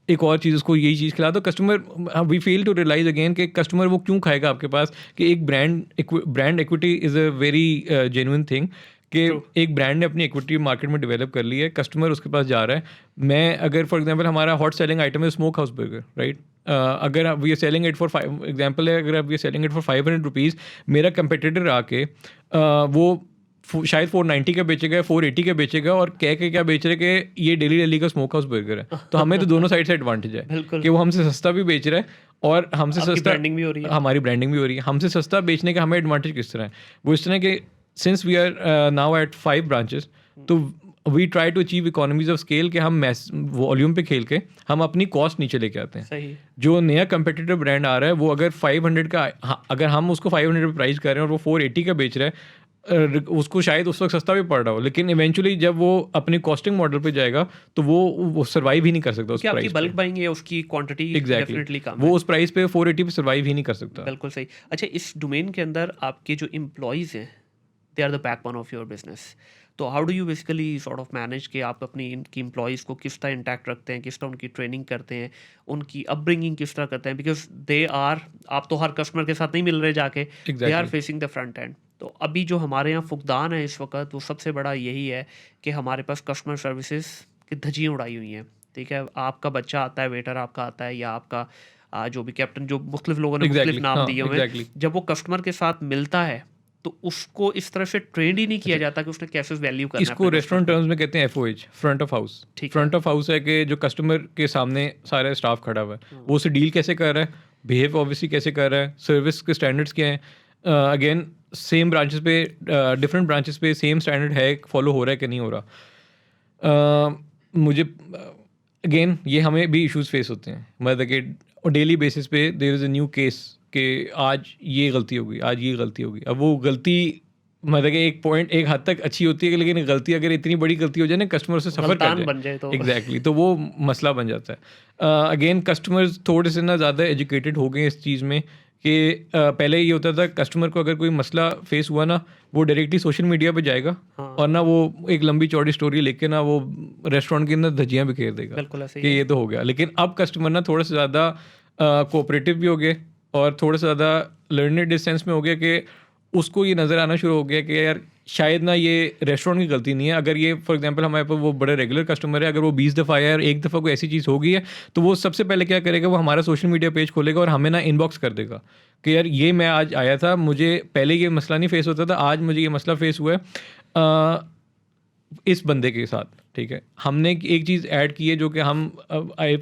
एक और चीज़ उसको यही चीज़ खिला दो. Customer, we fail to realize again कि कस्टमर वो क्यों खाएगा आपके पास, कि एक brand equity is a very genuine thing, कि एक ब्रांड ने अपनी इक्विटी मार्केट में डेवलप कर ली है, कस्टमर उसके पास जा रहा है. मैं अगर फॉर एग्जांपल हमारा हॉट सेलिंग आइटम है स्मोक हाउस बर्गर, राइट. अगर we are selling it for 5 example है, अगर we are selling it for 500 rupees, मेरा कंपेटिटर आके वो शायद 490 का बेचेगा, 480 का बेचेगा, और कह के क्या बेच रहे कि ये डेली का स्मोक हाउस बर्गर है. तो हमें तो दोनों साइड से एडवांटेज है कि वो हमसे सस्ता भी बेच रहा है और हमसे सस्ता ब्रांडिंग भी हो रही है. हमारी ब्रांडिंग भी हो रही है. हमसे सस्ता बेचने का हमें एडवांटेज किस तरह है? वो इस तरह के, since we are now at 5 branches, तो we try to achieve economies of scale के हम मैस वॉल्यूम पे खेल के हम अपनी कॉस्ट नीचे लेके आते हैं. सही. जो नया कंपेटिटिव ब्रांड आ रहा है वो अगर 500 का, अगर हम उसको 500 पे प्राइस कर रहे हैं और वो 480 का बेच रहा है, उसको शायद उस वक्त सस्ता भी पड़ रहा हो, लेकिन इवेंचुअली जब वो अपनी कॉस्टिंग मॉडल पे जाएगा तो वो सर्वाइव ही नहीं कर सकता उस क्या प्राइस आपकी बल्क बाइंग है, उसकी क्वांटिटी डेफिनेटली कम वो उस प्राइस पे 480 पे सर्वाइव ही नहीं कर सकता. बिल्कुल सही. अच्छा, इस डोमेन के अंदर आपके जो एम्प्लॉयज़ हैं, they are the backbone of your business. तो how do you basically sort of manage कि आप अपनी इनकी एम्प्लॉयज़ को किस तरह इंटैक्ट रखते हैं, किस तरह उनकी ट्रेनिंग करते हैं, उनकी अपब्रिंगिंग किस तरह करते हैं, बिकॉज दे आर, आप तो हर कस्टमर के साथ नहीं मिल रहे जाके, they are facing the front end. तो अभी जो हमारे यहाँ फुकदान है इस वक्त, वो सबसे बड़ा यही है कि हमारे पास कस्टमर सर्विसेज की धज्जियाँ उड़ाई हुई हैं. ठीक है, आपका बच्चा आता है, वेटर आपका आता है, या आपका जो भी कैप्टन, जो मुख्तलिफ लोगों ने मुख्तलिफ नाम दिए हुए हैं, जब वो कस्टमर के साथ मिलता है तो उसको इस तरह से ट्रेंड ही नहीं किया जाता कि उसने कैसे वैल्यू करना है. इसको रेस्टोरेंट टर्म्स में कहते हैं FOH, front of house. Front of house है कि जो कस्टमर के सामने सारा स्टाफ खड़ा हुआ है, वो उसे डील कैसे कर रहा है, बिहेव ऑब्वियसली कैसे कर रहा है, सर्विस के स्टैंडर्ड्स क्या हैं. अगेन सेम ब्रांचेस पे, डिफरेंट ब्रांचेस पे सेम स्टैंडर्ड है, फॉलो हो रहा है कि नहीं हो रहा. मुझे अगेन ये हमें भी इश्यूज फेस होते हैं, मतलब कि डेली बेसिस पे there is a new case कि आज ये गलती होगी, आज ये गलती होगी. अब वो गलती मतलब कि एक पॉइंट एक हद तक अच्छी होती है, लेकिन गलती अगर इतनी बड़ी गलती हो जाए ना, कस्टमर से सफ़र कर गलतान जाए, बन जाए तो एग्जैक्टली तो वो मसला बन जाता है। अगेन कस्टमर्स थोड़े से ना ज़्यादा एजुकेटेड हो गए इस चीज़ में कि पहले ये होता था कस्टमर को अगर कोई मसला फेस हुआ ना, वो डायरेक्टली सोशल मीडिया पे जाएगा हाँ, और ना वो एक लंबी चौड़ी स्टोरी लेके ना वो रेस्टोरेंट के अंदर धज्जियाँ बिखेर देगा बिल्कुल ऐसे कि ही है। ये तो हो गया। लेकिन अब कस्टमर ना थोड़ा सा ज़्यादा कोऑपरेटिव भी हो गए और थोड़ा सा ज़्यादा लर्निंग डिस्टेंस में हो गया कि उसको ये नज़र आना शुरू हो गया कि यार शायद ना ये रेस्टोरेंट की गलती नहीं है। अगर ये फॉर एग्जांपल हमारे पास वो बड़े रेगुलर कस्टमर है, अगर वो 20 दफ़ा आया और एक दफ़ा कोई ऐसी चीज़ हो गई है, तो वो सबसे पहले क्या करेगा, वो हमारा सोशल मीडिया पेज खोलेगा और हमें ना इनबॉक्स कर देगा कि यार ये मैं आज आया था, मुझे पहले ये मसला नहीं फेस होता था, आज मुझे ये मसला फेस हुआ है इस बंदे के साथ। ठीक है, हमने एक चीज़ ऐड की है जो कि हम आई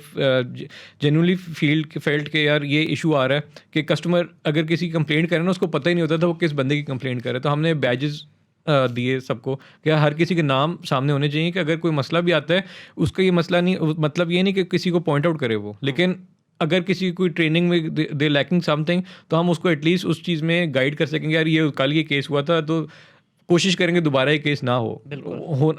जेन्युइनली फेल्ट के यार ये इशू आ रहा है कि कस्टमर अगर किसी कंप्लेंट करे ना, उसको पता ही नहीं होता था वो किस बंदे की कंप्लेंट करे। तो हमने बैजेस दिए सबको कि हर किसी के नाम सामने होने चाहिए कि अगर कोई मसला भी आता है, उसका ये मसला नहीं, मतलब ये नहीं कि किसी को पॉइंट आउट करे वो, लेकिन अगर किसी कोई ट्रेनिंग में दे लैकिंग समथिंग, तो हम उसको एटलीस्ट उस चीज़ में गाइड कर सकेंगे। यार ये कल ये केस हुआ था, तो कोशिश करेंगे दोबारा ये केस ना बिल्कुल। हो।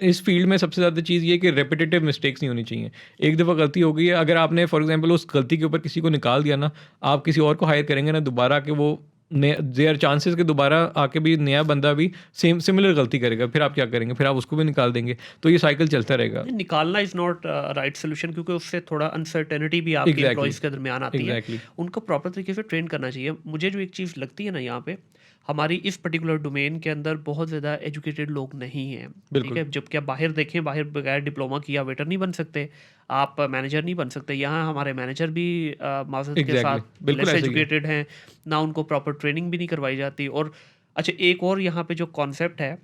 इस फील्ड में सबसे ज़्यादा चीज़ ये है कि रेपिटेटिव मिस्टेक्स नहीं होनी चाहिए। एक दफ़ा गलती हो गई है, अगर आपने फॉर एग्जांपल उस गलती के ऊपर किसी को निकाल दिया ना, आप किसी और को हायर करेंगे ना दोबारा के, वो देयर चांसेस कि दोबारा आके भी नया बंदा भी सिमिलर गलती करेगा, फिर आप क्या करेंगे, फिर आप उसको भी निकाल देंगे, तो ये साइकिल चलता रहेगा। नहीं, निकालना इज़ नॉट राइट सोल्यूशन, क्योंकि उससे थोड़ा अनसर्टेनिटी भी आपके एग्जैक्टली एम्प्लॉइज़ के दरमियान आती है। एग्जैक्टली उनको प्रॉपर तरीके से ट्रेन करना चाहिए। मुझे जो एक चीज़ लगती है ना यहाँ पे, हमारी इस पर्टिकुलर डोमेन के अंदर बहुत ज़्यादा एजुकेटेड लोग नहीं हैं। ठीक बिल्कुल है, जबकि आप बाहर देखें, बाहर बगैर डिप्लोमा किया वेटर नहीं बन सकते, आप मैनेजर नहीं बन सकते। यहाँ हमारे मैनेजर भी माज़रत के एग्जैक्टली साथ बिल्कुल लेस ऐसे ही है। एजुकेटेड हैं, ना उनको प्रॉपर ट्रेनिंग भी नहीं करवाई जाती। और अच्छा, एक और यहाँ पे जो कॉन्सेप्ट है,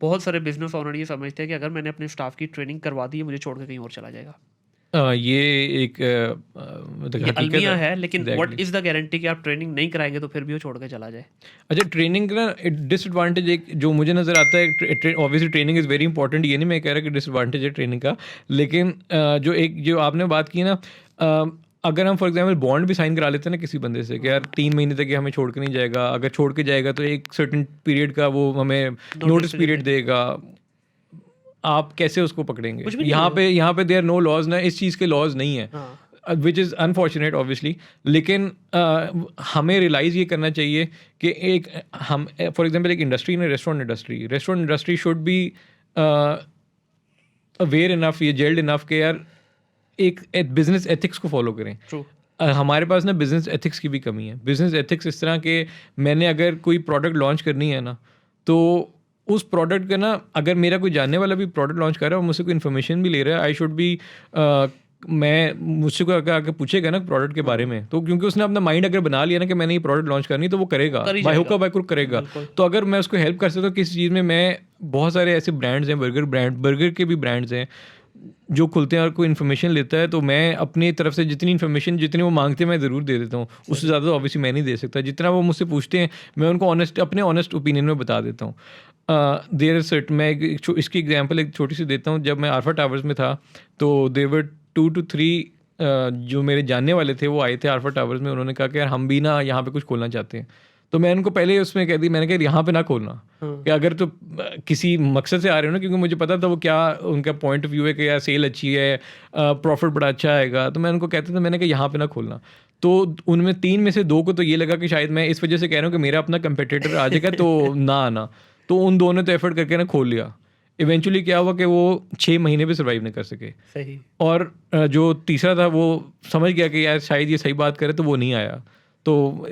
बहुत सारे बिजनेस ओनर ये समझते हैं कि अगर मैंने अपने स्टाफ की ट्रेनिंग करवा दी है, मुझे छोड़ के कहीं और चला जाएगा। ये एक मतलब ये हकीकत अलमिया है। है, लेकिन what exactly is the guarantee कि आप ट्रेनिंग नहीं कराएँगे तो फिर भी वो छोड़ के चला जाए? अच्छा, ट्रेनिंग का ना डिसएडवांटेज एक जो मुझे नज़र आता है, obviously training is very important, ये नहीं मैं कह रहा कि डिसएडवांटेज है ट्रेनिंग का, लेकिन जो आपने बात की ना, अगर हम फॉर एग्जांपल बॉन्ड भी साइन करा लेते हैं ना किसी बंदे से कि यार 3 महीने तक ये हमें छोड़ के नहीं जाएगा, अगर छोड़ के जाएगा तो एक सर्टेन पीरियड का वो हमें नोटिस नोटिस पीरियड पीरियड देंगे। देगा। आप कैसे उसको पकड़ेंगे? कुछ भी नहीं यहाँ होगा। पे यहाँ पे देयर नो लॉज ना, इस चीज़ के लॉज नहीं है, हाँ, विच इज़ अनफॉर्चुनेट ऑब्वियसली। लेकिन हमें रियलाइज़ ये करना चाहिए कि एक हम फॉर एग्जांपल एक इंडस्ट्री ने, restaurant industry should be aware enough, ये जेल्ड इनफ कि यार एक बिजनेस एथिक्स को फॉलो करें। ट्रू। हमारे पास ना बिजनेस एथिक्स की भी कमी है। बिजनेस एथिक्स इस तरह के, मैंने अगर कोई प्रोडक्ट लॉन्च करनी है ना, तो उस प्रोडक्ट का ना, अगर मेरा कोई जानने वाला भी प्रोडक्ट लॉन्च कर रहा है और मुझसे कोई इन्फॉर्मेशन भी ले रहा है, आई शुड बी मैं मुझसे कोई अगर आके पूछेगा ना प्रोडक्ट के बारे में, तो क्योंकि उसने अपना माइंड अगर बना लिया ना कि मैंने ये प्रोडक्ट लॉन्च करनी है, तो वो करेगा, कर ही बाय हुक जाएगा। बाय क्रुक करेगा। बिल्कुल। तो अगर मैं उसको हेल्प कर सकता हूँ किसी चीज़ में, मैं बहुत सारे ऐसे ब्रांड्स हैं, बर्गर के भी ब्रांड्स हैं जो खुलते हैं और कोई इन्फॉर्मेशन लेता है, तो मैं अपनी तरफ से जितनी इन्फॉर्मेशन जितनी वो मांगते हैं मैं ज़रूर दे देता हूँ। उससे ज़्यादा तो ऑब्वियसली मैं नहीं दे सकता। जितना वो मुझसे पूछते हैं मैं उनको अपने ऑनेस्ट ओपिनियन में बता देता हूँ। देयर सर्ट मैं इसकी एग्जांपल एक छोटी सी देता हूँ। जब मैं आल्फा टावर्स में था, तो देवर 2 to 3 जो मेरे जानने वाले थे वो आए थे आल्फा टावर्स में। उन्होंने कहा कि यार हम भी ना यहाँ पे कुछ खोलना चाहते हैं। तो मैं उनको पहले ही उसमें कह दी, मैंने कहा यहाँ पे ना खोलना, हाँ, कि अगर तो किसी मकसद से आ रहे हो ना, क्योंकि मुझे पता था वो क्या उनका पॉइंट ऑफ व्यू है कि यार सेल अच्छी है, प्रॉफिट बड़ा अच्छा आएगा, तो मैं उनको कहता था, मैंने कहा यहाँ पे ना खोलना। तो उनमें 3 में से 2 को तो ये लगा कि शायद मैं इस वजह से कह रहा हूँ कि मेरा अपना कंपेटिटर आ जाएगा तो ना आना। तो उन दोनों ने तो एफर्ट करके ना खोल लिया। इवेंचुअली क्या हुआ कि वो 6 महीने भी सर्वाइव नहीं कर सके। सही। और जो तीसरा था वो समझ गया कि यार शायद ये सही बात करे, तो वो नहीं आया। तो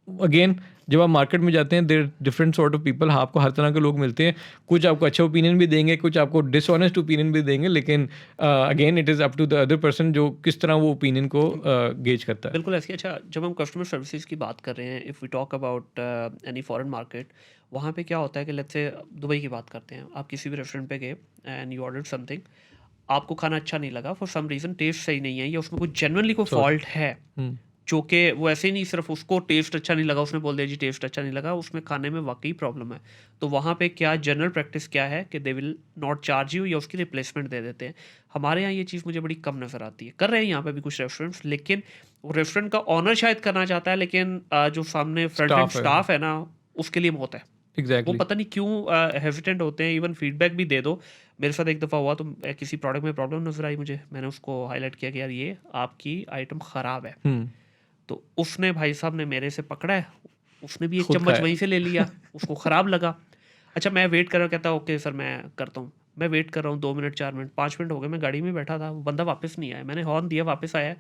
अगेन जब आप मार्केट में जाते हैं, there different sort of people, आपको हर तरह के लोग मिलते हैं। कुछ आपको अच्छा ओपिनियन भी देंगे, कुछ आपको डिसऑनेस्ट ओपिनियन भी देंगे, लेकिन again it is up to the other person जो किस तरह वो ओपिनियन को गेज करता है। बिल्कुल ऐसी। अच्छा, जब हम कस्टमर सर्विसेज की बात कर रहे हैं, if we talk about any foreign market, वहाँ पे क्या होता है कि लेट्स से दुबई की बात करते हैं, आप किसी भी रेस्टोरेंट पे गए एंड यू ऑर्डर्ड समथिंग, आपको खाना अच्छा नहीं लगा, फॉर सम रीज़न टेस्ट सही नहीं है, या उसमें कुछ जेन्युइनली कोई सॉरी। फॉल्ट है, जो कि वो ऐसे ही नहीं सिर्फ उसको टेस्ट अच्छा नहीं लगा, उसने बोल दिया जी टेस्ट अच्छा नहीं लगा, उसमें खाने में वाकई प्रॉब्लम है, तो वहाँ पे क्या जनरल प्रैक्टिस क्या है कि they will not charge you, या उसकी रिप्लेसमेंट दे देते हैं। हमारे यहाँ ये चीज़ मुझे बड़ी कम नज़र आती है। कर रहे हैं यहाँ पे भी कुछ रेस्टोरेंट्स, लेकिन वो रेस्टोरेंट का ऑनर शायद करना चाहता है, लेकिन जो सामने फ्रंट एंड स्टाफ है। स्टाफ है ना, उसके लिए मौत है। वो एग्जैक्टली। पता नहीं क्यों हेजिटेंट होते हैं, इवन फीडबैक भी दे दो। मेरे साथ एक दफ़ा हुआ तो किसी प्रोडक्ट में प्रॉब्लम नज़र आई मुझे, मैंने उसको हाईलाइट किया कि यार ये आपकी आइटम ख़राब है। हम्म। तो उसने, भाई साहब ने मेरे से पकड़ा है, उसने भी एक खुद चम्मच खाया। वहीं से ले लिया, उसको ख़राब लगा। अच्छा मैं वेट कर रहा हूँ, कहता ओके सर मैं करता हूँ। मैं वेट कर रहा हूँ 2 मिनट 4 मिनट 5 मिनट हो गए, मैं गाड़ी में बैठा था, वो बंदा वापस नहीं आया। मैंने हॉर्न दिया, वापस आया।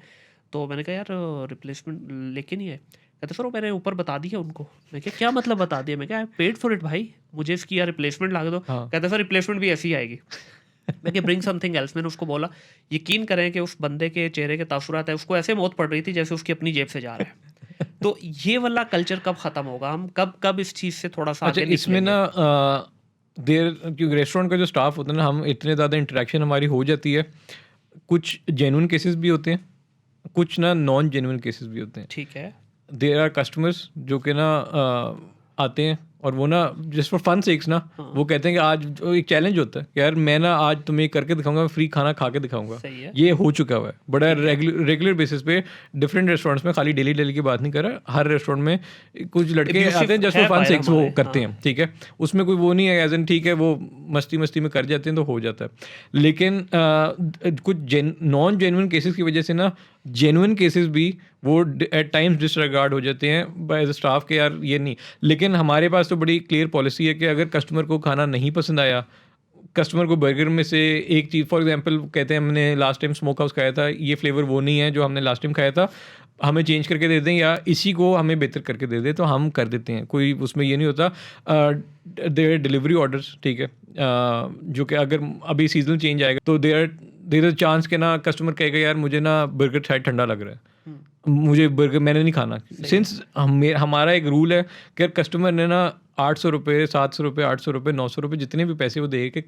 तो मैंने कहा यार रिप्लेसमेंट लेके नहीं आए। कहते सर वो मैंने ऊपर बता दिया उनको। मैं क्या क्या मतलब बता दिया? मैं क्या आई पेड फॉर इट भाई, मुझे इसकी यार रिप्लेसमेंट ला दो। हाँ। कहते सर रिप्लेसमेंट भी ऐसी ही आएगी। मैं क्या ब्रिंग समथिंग एल्स। मैंने उसको बोला यकीन करें कि उस बंदे के चेहरे के तासुरात है, उसको ऐसे मौत पड़ रही थी जैसे उसकी अपनी जेब से जा रहा है। तो ये वाला कल्चर कब ख़त्म होगा? हम कब कब इस चीज़ से थोड़ा सा अच्छा, आगे इसमें निकलेंगे? ना देर क्योंकि रेस्टोरेंट का जो स्टाफ होता है ना, हम इतने ज़्यादा इंटरेक्शन हमारी हो जाती है। कुछ जेन्युइन केसेस भी होते हैं, कुछ ना नॉन जेन्युइन केसेस भी होते हैं। ठीक है। देयर आर कस्टमर्स जो कि ना आते हैं और वो ना जस्ट फॉर फन सेक्स ना, हाँ। वो कहते हैं कि आज जो एक चैलेंज होता है कि यार मैं ना आज तुम्हें करके दिखाऊंगा, मैं फ्री खाना खा के दिखाऊंगा। सही है। ये हो चुका हुआ है बड़ा रेगुलर बेसिस पे डिफरेंट रेस्टोरेंट्स में, खाली डेली डेली की बात नहीं कर रहा, हर रेस्टोरेंट में कुछ लड़के Abusive आते हैं जस्ट है फॉर फन बाहर सेक्स, वो हमारे, करते हाँ। हैं, ठीक है। उसमें कोई वो नहीं है एज एन, ठीक है, वो मस्ती मस्ती में कर जाते हैं तो हो जाता है। लेकिन कुछ नॉन जेन्युइन केसेस की वजह से ना जेन्युइन केसेस भी वो एट टाइम्स डिसरिगार्ड हो जाते हैं बाय द स्टाफ के, यार ये नहीं। लेकिन हमारे पास तो बड़ी क्लियर पॉलिसी है कि अगर कस्टमर को खाना नहीं पसंद आया, कस्टमर को बर्गर में से एक चीज़, फॉर एग्जांपल कहते हैं हमने लास्ट टाइम स्मोक हाउस खाया था, ये फ्लेवर वो नहीं है जो हमने लास्ट टाइम खाया था, हमें चेंज करके दे दें या इसी को हमें बेहतर करके दे दें, तो हम कर देते हैं। कोई उसमें ये नहीं होता। देयर डिलीवरी ऑर्डर्स, ठीक है, जो कि अगर अभी सीजनल चेंज आएगा तो देयर इज चांस के ना कस्टमर कहेगा यार मुझे ना बर्गर शायद ठंडा लग रहा है, मुझे बर्गर मैंने नहीं खाना। सिंस हमारा एक रूल है कि कस्टमर ने ना 800 रुपये 700 रुपये 800 रुपये 900 रुपये जितने भी पैसे वो दे के,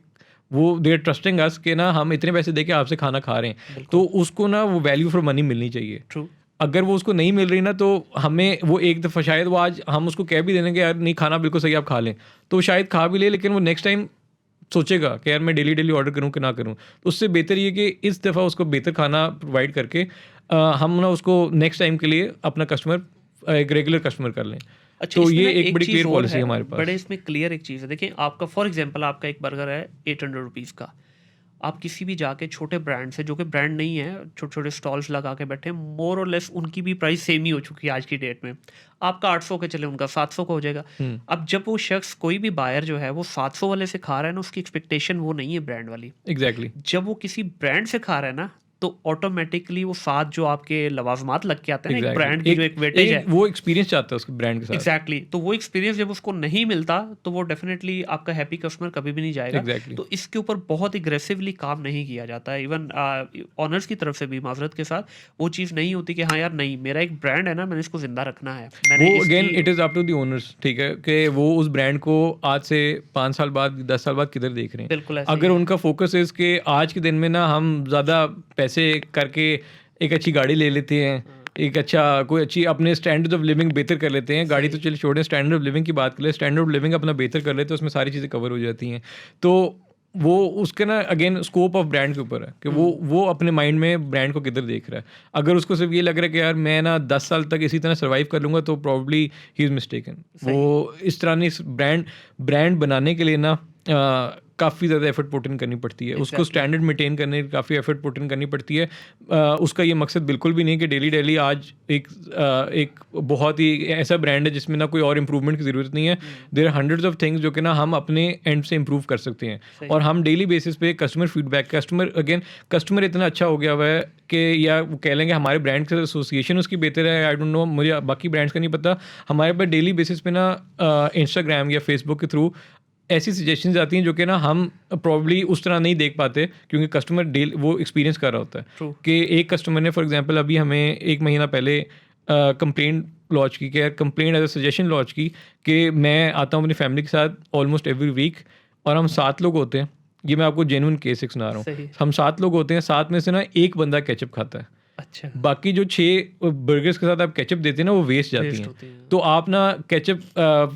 वो दे आर ट्रस्टिंग अस के ना हम इतने पैसे दे के आपसे खाना खा रहे हैं, तो उसको ना वो वैल्यू फॉर मनी मिलनी चाहिए। ट्रू। अगर वो उसको नहीं मिल रही ना, तो हमें वो एक दफ़ा शायद वो आज हम उसको कह भी देने कि यार नहीं खाना बिल्कुल सही, आप खा लें, तो शायद खा भी ले, लेकिन वो नेक्स्ट टाइम सोचेगा कि यार मैं डेली डेली ऑर्डर करूँ कि ना करूँ। तो उससे बेहतर ये कि इस दफ़ा उसको बेहतर खाना प्रोवाइड करके हम ना उसको नेक्स्ट टाइम के लिए अपना कस्टमर एक रेगुलर कस्टमर कर लें। अच्छा तो इसमें ये ना एक एक बड़ी चीज़ क्लियर और पॉलिसी है, है हमारे पास। बड़े इसमें क्लियर एक चीज़ है। देखिए आपका फॉर एग्जांपल आपका एक बर्गर है 800 रुपीज़ का, आप किसी भी जाके छोटे ब्रांड से, जो कि ब्रांड नहीं है, छोटे छोटे स्टॉल्स लगा के बैठे, मोर और लेस उनकी भी प्राइस सेम ही हो चुकी है आज की डेट में। आपका 800 के चले, उनका 700 का हो जाएगा। अब जब वो शख्स, कोई भी बायर जो है वो 700 वाले से खा रहा है ना, उसकी एक्सपेक्टेशन वो नहीं है ब्रांड वाली। एग्जैक्टली। जब वो किसी ब्रांड से खा रहा है ना, तो ऑटोमेटिकली वो साथ जो आपके लवाजमात लग के आते हैं ना, एक ब्रांड की जो एक वेटेज है, वो एक्सपीरियंस चाहता है उसके ब्रांड के साथ। एग्जैक्टली तो वो एक्सपीरियंस जब उसको नहीं मिलता तो वो डेफिनेटली आपका हैप्पी कस्टमर कभी भी नहीं जाएगा। एग्जैक्टली। तो इसके ऊपर बहुत एग्रेसिवली काम नहीं किया जाता है। इवन ऑनर्स की तरफ से भी माजरत के साथ वो चीज़ नहीं होती कि हाँ यार नहीं, मेरा एक ब्रांड है ना, मैंने इसको जिंदा रखना है, मैंने वो अगेन इसकी it is up to the owners, ठीक है, कि वो उस ब्रांड को आज से 5 साल बाद 10 साल बाद किधर देख रहे हैं। बिल्कुल ऐसे ही अगर है। उनका फोकस है कि आज के दिन में ना हम ज़्यादा पैसे करके एक अच्छी गाड़ी ले लेते हैं, एक अच्छा कोई अच्छी अपने स्टैंडर्ड ऑफ लिविंग बेहतर कर लेते हैं, गाड़ी तो चलिए छोड़ें, स्टैंडर्ड ऑफ लिविंग की बात करें, स्टैंडर्ड ऑफ लिविंग अपना बेहतर कर लेते हैं, उसमें सारी चीज़ें कवर हो जाती हैं। तो वो उसके ना अगेन स्कोप ऑफ ब्रांड के ऊपर है कि वो अपने माइंड में ब्रांड को किधर देख रहा है। अगर उसको सिर्फ ये लग रहा है कि यार मैं ना 10 साल तक इसी तरह सर्वाइव कर लूँगा, तो प्रॉब्ली ही इज़ मिस्टेकन। वो इस तरह नहीं, ब्रांड बनाने के लिए ना काफ़ी ज़्यादा एफर्ट पुट इन करनी पड़ती है, उसको स्टैंडर्ड मेंटेन करने की काफ़ी एफर्ट पुट इन करनी पड़ती है। उसका ये मकसद बिल्कुल भी नहीं कि डेली डेली आज एक बहुत ही ऐसा ब्रांड है जिसमें ना कोई और इम्प्रूवमेंट की ज़रूरत नहीं है। There are hundreds of things जो कि ना हम अपने एंड से इम्प्रूव कर सकते हैं, और हम डेली बेसिस पे कस्टमर फीडबैक, कस्टमर इतना अच्छा हो गया हुआ है कि या वो कह लेंगे हमारे ब्रांड के एसोसिएशन उसकी बेहतर है, आई डोंट नो, मुझे बाकी ब्रांड्स का नहीं पता। हमारे पास डेली बेसिस पे ना इंस्टाग्राम या फेसबुक के थ्रू ऐसी सजेशंस आती हैं जो कि ना हम प्रॉब्ली उस तरह नहीं देख पाते, क्योंकि कस्टमर वो एक्सपीरियंस कर रहा होता है। कि एक कस्टमर ने फॉर एग्जांपल अभी हमें 1 महीना पहले कंप्लेंट लॉन्च की, कि complaint as a suggestion launch की, कि मैं आता हूँ अपनी फैमिली के साथ ऑलमोस्ट एवरी वीक, और हम 7 लोग होते हैं। ये मैं आपको जेन्युइन केस सुना रहा हूँ। हम 7 लोग होते हैं, 7 में से ना एक बंदा केचप खाता है। अच्छा, बाकी जो 6 बर्गर्स के साथ आप केचप देते हैं ना वो वेस्ट जाती वेस्ट हैं। होती हैं। तो आप ना केचप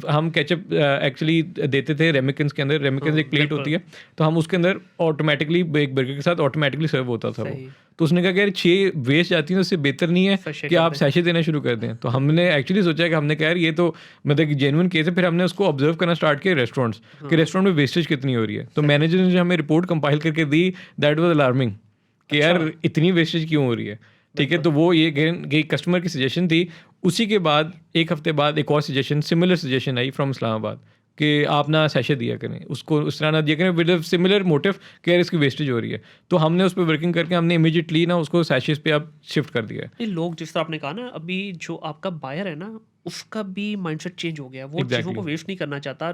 हम केचप एक्चुअली देते थे रेमिकन्स के अंदर। रेमिकन्स हाँ, एक प्लेट बिल्कुल, होती है, तो हम उसके अंदर ऑटोमेटिकली एक बर्गर के साथ ऑटोमेटिकली सर्व होता था वो। सही, तो उसने कहा कि यार 6 वेस्ट जाती हैं तो उससे बेहतर नहीं है सैशे कि कर आप दें। सैशे देना शुरू कर दें। तो हमने एक्चुअली सोचा कि हमने कहा यार ये तो मतलब जेन्युइन केस है। फिर हमने उसको ऑब्जर्व करना स्टार्ट किया रेस्टोरेंट्स कि हाँ, रेस्टोरेंट में वेस्टेज कितनी हो रही है। तो सही, मैनेजर ने जो हमें रिपोर्ट कंपाइल करके दी, दैट वाज अलार्मिंग कि अच्छा, यार इतनी वेस्टेज क्यों हो रही है। ठीक है, बिल्कुल, तो वो ये कस्टमर की सजेशन थी। उसी के बाद 1 हफ्ते बाद एक और suggestion, similar suggestion I from Islamabad कि आप ना सैशे दिया करें, उसको उस तरह ना दिया करें विद सिमिलर मोटिव कि यार इसकी वेस्टेज हो रही है। तो हमने उस पर वर्किंग करके हमने इमीडिएटली ना उसको सैशेस पे अब शिफ्ट कर दिया है। ये लोग जिस तरह आपने कहा ना, अभी जो आपका बायर है ना, उसका भी माइंडसेट चेंज हो गया है। वो चीज़ों को एग्जैक्टली, वेस्ट नहीं करना चाहता।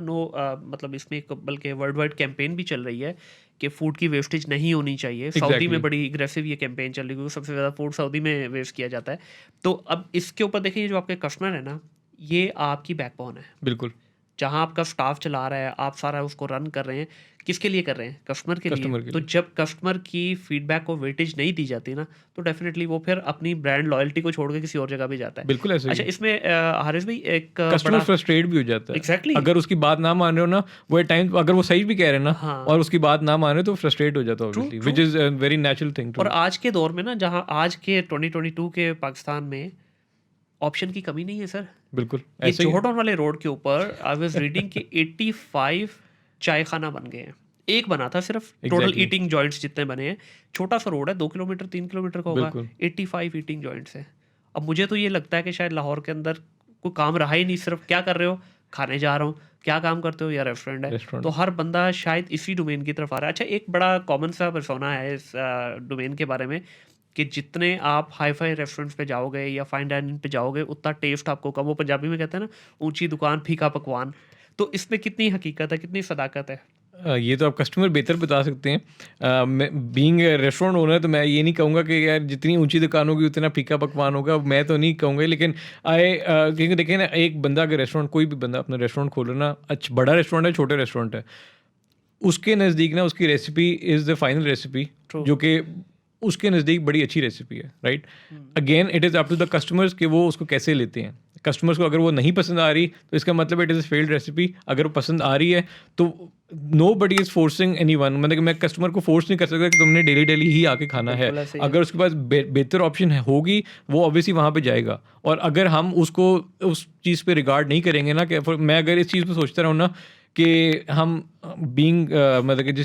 मतलब इसमें एक बल्कि वर्ल्ड वाइड कैंपेन भी चल रही है कि फूड की वेस्टेज नहीं होनी चाहिए। सऊदी में एग्जैक्टली, बड़ी एग्रेसिव ये कैंपेन चल रही है, क्योंकि सबसे ज़्यादा फूड सऊदी में वेस्ट किया जाता है। तो अब इसके ऊपर देखिए, जो आपके कस्टमर है ना, ये आपकी बैकबोन है। बिल्कुल, जहाँ आपका स्टाफ चला रहा है, आप सारा उसको रन कर रहे हैं, किसके लिए कर रहे हैं? कस्टमर के लिए। कस्टमर के तो लिए। जब कस्टमर की फीडबैक को वेटेज नहीं दी जाती ना, तो डेफ़िनेटली वो फिर अपनी ब्रांड लॉयल्टी को छोड़ के किसी और जगह भी जाता है। बिल्कुल ऐसे ही अच्छा, है। इसमें हारिस भाई एक कस्टमर बड़ा फ्रस्ट्रेट भी हो जाता है। एग्ज़ैक्टली अगर उसकी बात ना मान रहे हो ना, वो एट टाइम्स अगर वो सही भी कह रहे हैं ना हाँ, और उसकी बात ना मान रहे हो तो फ्रस्ट्रेट हो जाता है true, obviously, true. Which is a very natural thing और टू। आज के दौर में ना, जहाँ आज के 2022 के पाकिस्तान में ऑप्शन की कमी नहीं है सर। बिल्कुल, ये ऐसे ही है। जोहरडाउन वाले रोड के ऊपर आई वाज़ रीडिंग कि 85 चाय खाना बन गए हैं। एक बना था सिर्फ, टोटल एग्ज़ैक्टली, ईटिंग जॉइंट्स जितने बने हैं। छोटा सा रोड है, 2 किलोमीटर 3 किलोमीटर का होगा। बिल्कुल, 85 ईटिंग जॉइंट्स हैं। अब मुझे तो ये लगता है कि शायद लाहौर के अंदर कोई काम रहा ही नहीं, सिर्फ क्या कर रहे हो? खाने जा रहा हूँ। क्या काम करते हो? या रेस्टोरेंट है। तो रेस्टोरेंट। हर बंदा शायद इसी डोमेन की तरफ आ रहा है। अच्छा, एक बड़ा कॉमन सा पर्सोना है इस डोमेन के बारे में, कि जितने आप हाई-फाई रेस्टोरेंट्स पे जाओगे या फाइन डाइनिंग पे जाओगे, उतना टेस्ट आपको कम। वो पंजाबी में कहते हैं ना, ऊँची दुकान फीका पकवान। तो इसमें कितनी हकीकत है, कितनी सदाकत है? ये तो आप कस्टमर बेहतर बता सकते हैं। मैं बीइंग रेस्टोरेंट ओनर तो मैं ये नहीं कहूँगा कि यार जितनी ऊंची दुकान होगी उतना फीका पकवान होगा, मैं तो नहीं कहूँगा। लेकिन क्योंकि देखिए ना, एक बंदा अगर रेस्टोरेंट, कोई भी बंदा अपना रेस्टोरेंट खोल रहा है ना, अच्छा बड़ा रेस्टोरेंट है छोटे रेस्टोरेंट है, उसके नज़दीक ना उसकी recipe is the final recipe, true. जो कि उसके नज़दीक बड़ी अच्छी रेसिपी है, right. Again it is up to the customers कि वो उसको कैसे लेते हैं। कस्टमर्स को अगर वो नहीं पसंद आ रही तो इसका मतलब it is a failed recipe. अगर वो पसंद आ रही है तो nobody is forcing anyone, मतलब कि मैं कस्टमर को फोर्स नहीं कर सकता कि तुमने डेली डेली ही आके खाना है। बिल्कुल ऐसे ही है। अगर उसके पास बेहतर ऑप्शन होगी, वो ऑब्वियसली वहाँ पे जाएगा। और अगर हम उसको उस चीज़ पे रिगार्ड नहीं करेंगे ना, कि मैं अगर इस चीज़ पे सोचता रहूँ ना कि हम बीइंग मतलब कि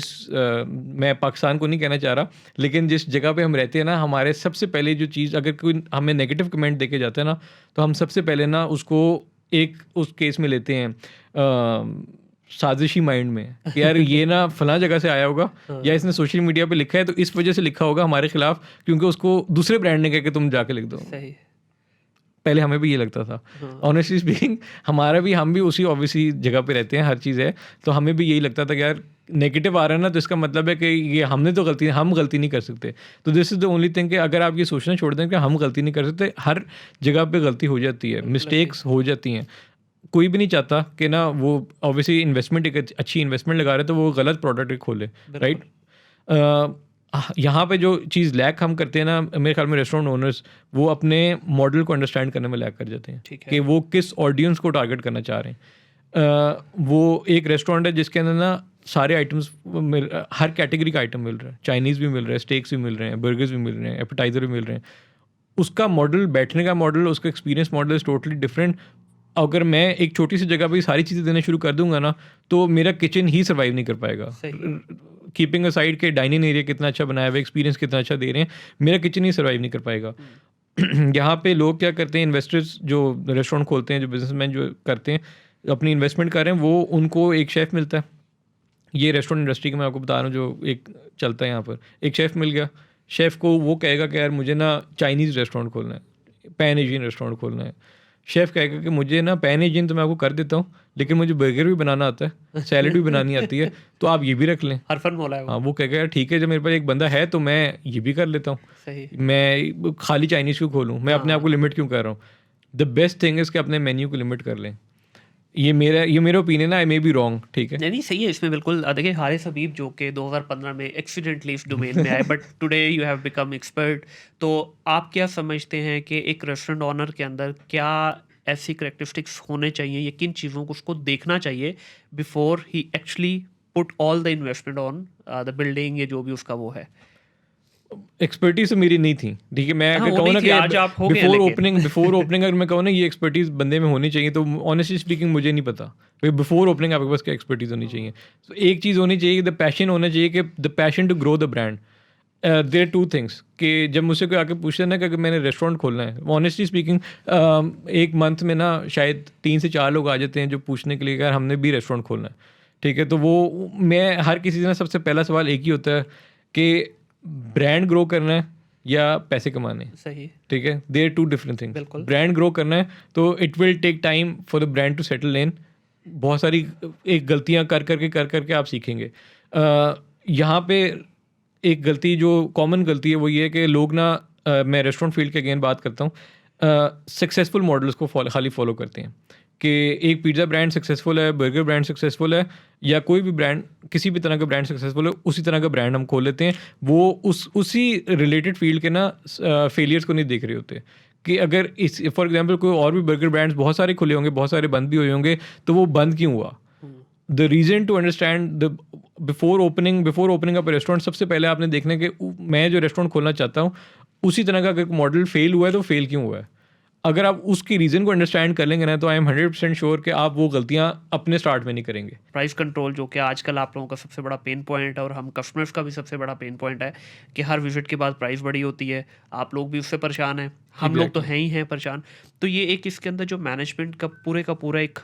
मैं पाकिस्तान को नहीं कहना चाह रहा, लेकिन जिस जगह पे हम रहते हैं ना, हमारे सबसे पहले जो चीज़, अगर कोई हमें नेगेटिव कमेंट देके जाता है ना, तो हम सबसे पहले ना उसको एक उस केस में लेते हैं, साजिशी माइंड में कि यार ये ना फलां जगह से आया होगा, हाँ, या इसने सोशल मीडिया पे लिखा है तो इस वजह से लिखा होगा हमारे खिलाफ, क्योंकि उसको दूसरे ब्रांड ने कहा कि तुम जाके लिख दो। सही। पहले हमें भी ये लगता था, हाँ, ऑनेस्टली स्पीकिंग। हम भी उसी ऑब्वियसली जगह पे रहते हैं, हर चीज़ है, तो हमें भी यही लगता था कि यार नेगेटिव आ रहा है ना, तो इसका मतलब है कि ये हमने तो हम गलती नहीं कर सकते। तो this is the only thing कि अगर आप ये सोचना छोड़ दें कि हम गलती नहीं कर सकते, हर जगह पे गलती हो जाती है, बिल्कुल ऐसे ही। मिस्टेक्स हो जाती हैं। कोई भी नहीं चाहता कि ना वो ऑब्वियसली इन्वेस्टमेंट, एक अच्छी इन्वेस्टमेंट लगा रहे हैं तो वो गलत प्रोडक्ट खोले, राइट। बिल्कुल। यहाँ पे जो चीज़ लैक हम करते हैं ना, मेरे ख्याल में रेस्टोरेंट ओनर्स वो अपने मॉडल को अंडरस्टैंड करने में लैक कर जाते हैं ठीक कि है। वो किस ऑडियंस को टारगेट करना चाह रहे हैं। वो एक रेस्टोरेंट है जिसके अंदर ना सारे आइटम्स हर कैटेगरी का आइटम मिल रहा है। चाइनीज़ भी मिल रहा है, स्टेक्स भी मिल रहे हैं, बर्गर्स भी मिल रहे हैं, एपेटाइज़र भी मिल रहे हैं। उसका मॉडल, बैठने का मॉडल, उसका experience model is totally different. अगर मैं एक छोटी सी जगह पे ये सारी चीज़ें देना शुरू कर दूंगा ना, तो मेरा किचन ही सर्वाइव नहीं कर पाएगा। सही। कीपिंग असाइड के डाइनिंग एरिया कितना अच्छा बनाया हुआ है, एक्सपीरियंस कितना अच्छा दे रहे हैं, मेरा किचन ही सर्वाइव नहीं कर पाएगा। यहाँ पे लोग क्या करते हैं, इन्वेस्टर्स जो रेस्टोरेंट खोलते हैं, जो बिजनेसमैन जो करते हैं, अपनी इन्वेस्टमेंट कर रहे हैं, वो उनको एक शेफ़ मिलता है। ये रेस्टोरेंट इंडस्ट्री का मैं आपको बता रहा हूँ जो एक चलता है यहाँ पर। एक शेफ़ मिल गया, शेफ़ को वो कहेगा कि यार मुझे ना चाइनीज़ रेस्टोरेंट खोलना है, पैन एशियन रेस्टोरेंट खोलना है। शेफ़ कहेगा कि मुझे ना पैन एशियन तो मैं आपको कर देता हूँ, लेकिन मुझे बर्गर भी बनाना आता है, सैलड भी बनानी आती है, तो आप ये भी रख लें। हरफन मौला है वो। हाँ, वो कहेगा यार ठीक है, जब मेरे पास एक बंदा है तो मैं ये भी कर लेता हूँ। सही। मैं खाली चाइनीज़ क्यों खोलूँ, मैं अपने आप को लिमिट क्यों कर रहा हूँ। द बेस्ट थिंग इज़ कि अपने मेन्यू को लिमिट कर लें। ये मेरा ओपिनियन है, आई मे बी रॉन्ग, ठीक है। नहीं नहीं सही है इसमें बिल्कुल। देखिए हारिस हबीब जो कि 2015 में एक्सीडेंटली इस डोमेन में आए but today you have become expert. तो आप क्या समझते हैं कि एक रेस्टोरेंट ऑनर के अंदर क्या ऐसी करेक्टरिस्टिक्स होने चाहिए या किन चीज़ों को उसको देखना चाहिए before he actually put all the investment on the building या जो भी उसका वो है? एक्सपर्टीज तो मेरी नहीं थी, ठीक है। मैं हाँ अगर वो कहूँ नहीं ना थी, कि आज आप हो गए बिफोर लेकिन ओपनिंग अगर मैं कहूँ ना ये एक्सपर्टीज बंदे में होनी चाहिए, तो ऑनेस्टली स्पीकिंग मुझे नहीं पता भाई बिफोर ओपनिंग आपके पास क्या एक्सपर्टीज होनी चाहिए। तो एक चीज़ होनी चाहिए, द पैशन होना चाहिए, कि the passion to grow the brand. There two things कि जब मुझसे कोई आके पूछता है ना कि अगर मैंने रेस्टोरेंट खोलना है, ऑनेस्टली स्पीकिंग एक मंथ में ना शायद 3 से 4 लोग आ जाते हैं जो पूछने के लिए यार हमने भी रेस्टोरेंट खोलना है, ठीक है। तो वो मैं हर किसी से ना सबसे पहला सवाल एक ही होता है कि ब्रांड ग्रो करना है या पैसे कमाने हैं, सही ठीक है। There two different things. बिल्कुल ब्रांड ग्रो करना है तो it will take time for the brand to settle in. बहुत सारी एक गलतियां कर करके आप सीखेंगे। यहाँ पे एक गलती जो कॉमन गलती है वो ये है कि लोग ना मैं रेस्टोरेंट फील्ड के अगेन बात करता हूँ, सक्सेसफुल मॉडल्स को खाली फॉलो करते हैं कि एक पिज़्ज़ा ब्रांड सक्सेसफुल है, बर्गर ब्रांड सक्सेसफुल है, या कोई भी ब्रांड किसी भी तरह का ब्रांड सक्सेसफुल है, उसी तरह का ब्रांड हम खोल लेते हैं। वो उसी रिलेटेड फील्ड के ना फेलियर्स को नहीं देख रहे होते कि अगर इस फॉर एग्जांपल कोई और भी बर्गर ब्रांड्स बहुत सारे खुले होंगे, बहुत सारे बंद भी हुए होंगे, तो वो बंद क्यों हुआ। The reason to understand the before opening up restaurant, सबसे पहले आपने देखना है कि मैं जो रेस्टोरेंट खोलना चाहता हूँ उसी तरह का अगर मॉडल फेल हुआ है तो फेल क्यों हुआ है। अगर आप उसकी रीज़न को अंडरस्टैंड कर लेंगे ना, तो आई एम 100% श्योर कि आप वो गलतियाँ अपने स्टार्ट में नहीं करेंगे। प्राइस कंट्रोल जो कि आजकल आप लोगों का सबसे बड़ा पेन पॉइंट है और हम कस्टमर्स का भी सबसे बड़ा पेन पॉइंट है कि हर विजिट के बाद प्राइस बड़ी होती है, आप लोग भी उससे परेशान हैं, हम लोग तो हैं ही हैं परेशान। तो ये एक इसके अंदर जो मैनेजमेंट का पूरा एक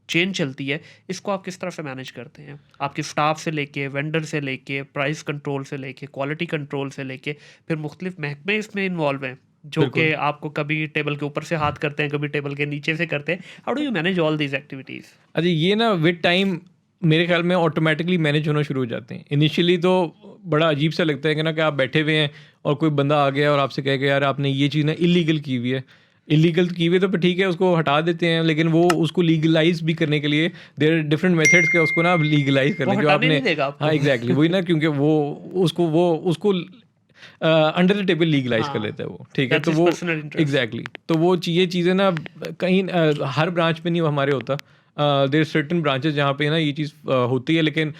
चेन चलती है, इसको आप किस तरह से मैनेज करते हैं? आपके स्टाफ से लेके, वेंडर से लेके, प्राइस कंट्रोल से लेके, क्वालिटी कंट्रोल से लेके, फिर मुख्तलिफ महकमे इसमें इन्वॉल्व हैं जो कि आपको कभी टेबल के ऊपर से हाथ करते हैं, कभी टेबल के नीचे से करते हैं। How do you manage all these activities? अच्छा, ये ना विद टाइम मेरे ख्याल में ऑटोमेटिकली मैनेज होना शुरू हो जाते हैं। इनिशियली तो बड़ा अजीब सा लगता है कि ना कि आप बैठे हुए हैं और कोई बंदा आ गया और आपसे कह गया यार आपने ये चीज़ ना इलीगल की हुई है। इलीगल की हुई तो फिर ठीक है, उसको हटा देते हैं, लेकिन वो उसको लीगलाइज भी करने के लिए देयर आर डिफरेंट मेथड्स के उसको ना लीगलाइज करने के आपने। हाँ एग्जैक्टली वही ना, क्योंकि वो उसको अंडर द टेबल लीगलाइज कर लेता है वो, ठीक है। तो वो एग्जैक्टली तो वो ये चीज़ें ना कहीं हर ब्रांच पे नहीं हमारे होता। देयर सर्टेन ब्रांचेस जहाँ पे ना ये चीज़ होती है, लेकिन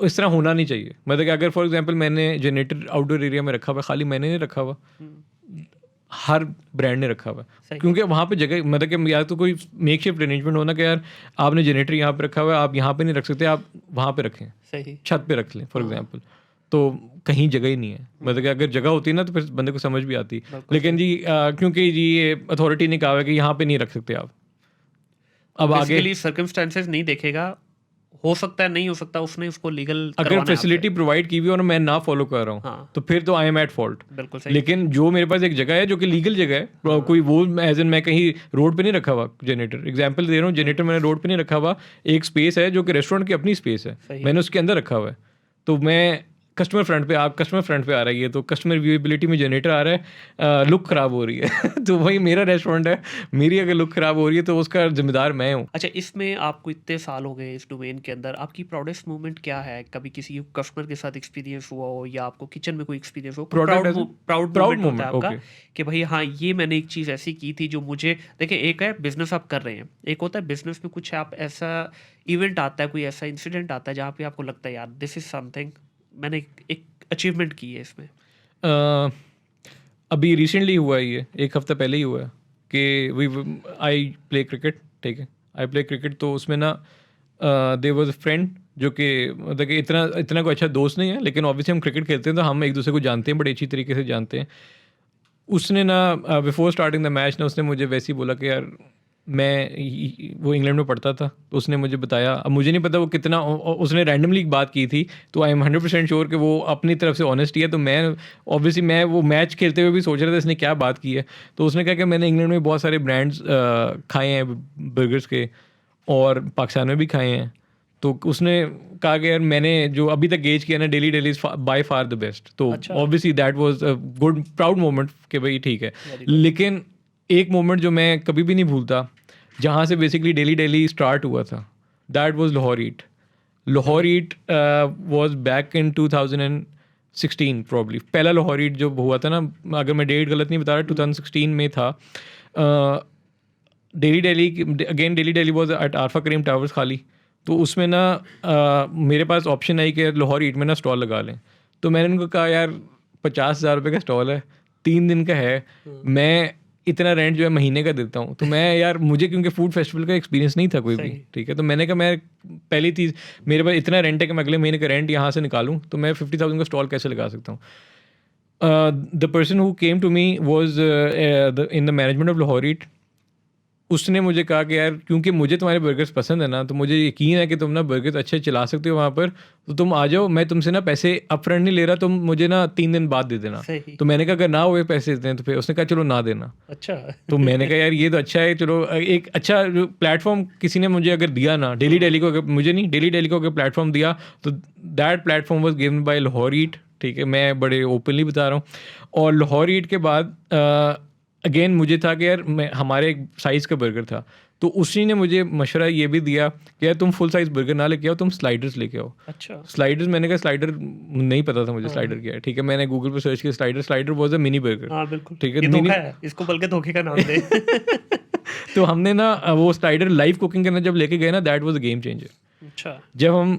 इस तरह होना नहीं चाहिए। मतलब कि अगर फॉर एग्जांपल मैंने जनरेटर आउटडोर एरिया में रखा हुआ, खाली मैंने नहीं रखा हुआ, हर ब्रांड ने रखा हुआ है, क्योंकि वहाँ पे जगह मतलब कि या तो कोई मेक शिफ्ट अरेंजमेंट होना कि यार आपने जनरेटर यहाँ पे रखा हुआ है, आप यहाँ पे नहीं रख सकते, आप वहाँ पे रखें, सही छत पे रख लें फॉर एग्जांपल। तो कहीं जगह ही नहीं है, मतलब कि अगर जगह होती है ना तो फिर बंदे को समझ भी आती। लेकिन जी क्योंकि जी ये अथॉरिटी ने कहा है कि यहाँ पे नहीं रख सकते आप। अब आगे सर्कमस्टेंसेस नहीं देखेगा, हो सकता है नहीं हो सकता, उसने उसको लीगल अगर फैसिलिटी प्रोवाइड की हुई और मैं ना फॉलो कर रहा हूँ, हाँ। तो फिर तो आई एम एट फॉल्ट। बिल्कुल सही। लेकिन जो मेरे पास एक जगह है जो कि लीगल जगह है, कोई वो एज एन मैं कहीं रोड पे नहीं रखा हुआ जनरेटर, एग्जांपल दे रहा हूँ, जनरेटर मैंने रोड पे नहीं रखा हुआ, एक स्पेस है जो कि रेस्टोरेंट की अपनी स्पेस है, मैंने उसके अंदर रखा हुआ है। तो मैं कस्टमर फ्रंट पे आ रही है, तो कस्टमर व्यूएबिलिटी में जनरेटर आ रहा है, लुक ख़राब हो रही है तो वही मेरा रेस्टोरेंट है, मेरी अगर लुक ख़राब हो रही है तो उसका जिम्मेदार मैं हूँ। अच्छा, इसमें आपको इतने साल हो गए इस डोमेन के अंदर, आपकी प्राउडेस्ट मोमेंट क्या है? कभी किसी कस्टमर के साथ एक्सपीरियंस हुआ हो या आपको किचन में कोई एक्सपीरियंस हो, प्राउड मोमेंट होता है आपका कि भाई हाँ ये मैंने एक चीज़ ऐसी की थी जो मुझे। देखिए एक है बिजनेस आप कर रहे हैं, एक होता है बिजनेस में कुछ आप ऐसा इवेंट आता है, कोई ऐसा इंसिडेंट आता है जहाँ पे आपको लगता है यार दिस इज समथिंग मैंने एक अचीवमेंट की है इसमें। अभी रिसेंटली हुआ है, ये एक हफ्ता पहले ही हुआ है कि आई प्ले क्रिकेट, ठीक है, आई प्ले क्रिकेट। तो उसमें ना देयर वाज अ फ्रेंड जो कि मतलब कि इतना कोई अच्छा दोस्त नहीं है, लेकिन ऑब्वियसली हम क्रिकेट खेलते हैं तो हम एक दूसरे को जानते हैं, बड़े अच्छी तरीके से जानते हैं। उसने ना बिफोर स्टार्टिंग द मैच ना उसने मुझे वैसे ही बोला कि यार वो इंग्लैंड में पढ़ता था, तो उसने मुझे बताया, अब मुझे नहीं पता वो कितना, उसने रैंडमली बात की थी, तो आई एम 100% श्योर कि वो अपनी तरफ से ऑनेस्ट ही है। तो मैं ऑब्वियसली मैं वो मैच खेलते हुए भी सोच रहा था इसने क्या बात की है। तो उसने कहा कि मैंने इंग्लैंड में बहुत सारे ब्रांड्स खाए हैं बर्गर्स के, और पाकिस्तान में भी खाए हैं। तो उसने कहा कि यार मैंने जो अभी तक गेज किया ना Deli is by far the best. तो obviously that was a good proud moment कि भाई ठीक है। लेकिन एक मोमेंट जो मैं कभी भी नहीं भूलता, जहाँ से बेसिकली डेली स्टार्ट हुआ था, that was Lahore eat. Lahore eat was back in 2016 probably. पहला लाहौर ईट जो हुआ था ना, अगर मैं डेट गलत नहीं बता रहा, 2016 में था. Daily Daily was at Arfa Karim Towers खाली. तो उसमें ना मेरे पास ऑप्शन आई कि लाहौर ईट में ना स्टॉल लगा लें. तो मैंने उनको कहा यार 50,000 रुपये का स्टॉल है, 3 दिन का है, मैं इतना रेंट जो है महीने का देता हूँ. तो मैं यार, मुझे क्योंकि फूड फेस्टिवल का एक्सपीरियंस नहीं था कोई भी, ठीक है, तो मैंने कहा मैं पहली चीज़, मेरे पास इतना रेंट है कि मैं अगले महीने का रेंट यहाँ से निकालूँ, तो मैं 50,000 का स्टॉल कैसे लगा सकता हूँ. The person who came to me was in the management of Lahore Eat. उसने मुझे कहा कि यार क्योंकि मुझे तुम्हारे बर्गर्स पसंद है ना, तो मुझे यकीन है कि तुम ना बर्गर्स अच्छे चला सकते हो वहाँ पर, तो तुम आ जाओ, मैं तुमसे ना पैसे अपफ्रंट नहीं ले रहा, तुम मुझे ना 3 दिन बाद दे देना. तो मैंने कहा अगर ना हुए पैसे देते हैं तो फिर उसने कहा चलो ना देना. अच्छा. तो मैंने कहा यार ये तो अच्छा है, चलो एक अच्छा प्लेटफॉर्म किसी ने मुझे अगर दिया ना, डेली को अगर मुझे नहीं, डेली को अगर प्लेटफॉर्म दिया, तो that platform was given by Lahore Eat. ठीक है, मैं बड़े ओपनली बता रहा हूँ. और लाहौर ईट के बाद अगेन मुझे था कि यार मैं, हमारे एक साइज़ का बर्गर था, तो उसी ने मुझे मशवरा ये भी दिया कि यार तुम फुल साइज़ बर्गर ना लेके आओ, तुम स्लाइडर्स लेके आओ. अच्छा. स्लाइडर्स, मैंने कहा स्लाइडर नहीं पता था मुझे स्लाइडर क्या है. ठीक है, मैंने गूगल पर सर्च किया slider was a mini burger. हाँ बिल्कुल, ठीक ये है, धोखा है, इसको बल्कि धोखे का नाम दे. तो हमने ना वो स्लाइडर लाइव कुकिंग करना जब लेके गए ना, that was a game changer. अच्छा. जब हम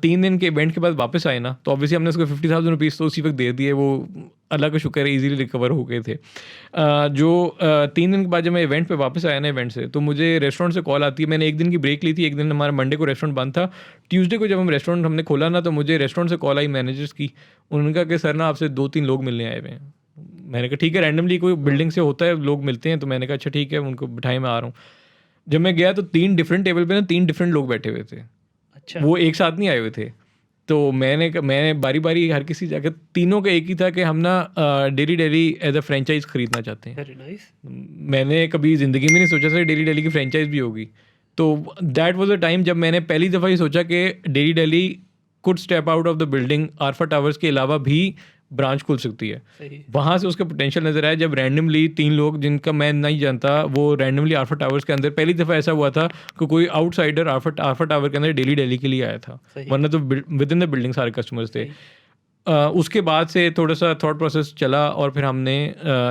3 दिन के इवेंट के बाद वापस आए ना, तो ऑब्वियसली हमने उसको 50,000 रुपीज़ तो उसी वक्त दे दिए. वो अल्लाह का शुक्र है इजीली रिकवर हो गए थे. जो 3 दिन के बाद जब मैं इवेंट पे वापस आया ना इवेंट से, तो मुझे रेस्टोरेंट से कॉल आती है. मैंने एक दिन की ब्रेक ली थी, एक दिन हमारा मंडे को रेस्टोरेंट बंद था. ट्यूसडे को जब हम रेस्टोरेंट हमने खोला ना, तो मुझे रेस्टोरेंट से कॉल आई मैनेजर्स की. उन्होंने कहा कि सर ना आपसे 2-3 लोग मिलने आए हुए हैं. मैंने कहा ठीक है, रैंडमली कोई बिल्डिंग से होता है, लोग मिलते हैं. तो मैंने कहा अच्छा ठीक है, उनको बिठाए, मैं आ रहा हूँ. जब मैं गया तो 3 डिफरेंट टेबल पे ना 3 डिफरेंट लोग बैठे हुए थे. अच्छा. वो एक साथ नहीं आए हुए थे. तो मैंने बारी बारी हर किसी जाकर, तीनों का एक ही था कि हम ना डेली एज अ फ्रेंचाइज खरीदना चाहते हैं. Very nice. मैंने कभी ज़िंदगी में नहीं सोचा था डेली की फ्रेंचाइज भी होगी. तो दैट वाज अ टाइम जब मैंने पहली दफ़ा ये सोचा कि daily could step out of the building. Arfa towers के अलावा भी ब्रांच खुल सकती है. सही. वहाँ से उसका पोटेंशियल नज़र आया जब रैंडमली 3 लोग जिनका मैं नहीं जानता, वो रैंडमली आरफा टावर्स के अंदर, पहली दफ़ा ऐसा हुआ था कि कोई आउटसाइडर आरफा टावर के अंदर डेली के लिए आया था. सही. वरना तो विद इन द बिल्डिंग सारे कस्टमर्स थे. उसके बाद से थोड़ा सा थॉट प्रोसेस चला और फिर हमने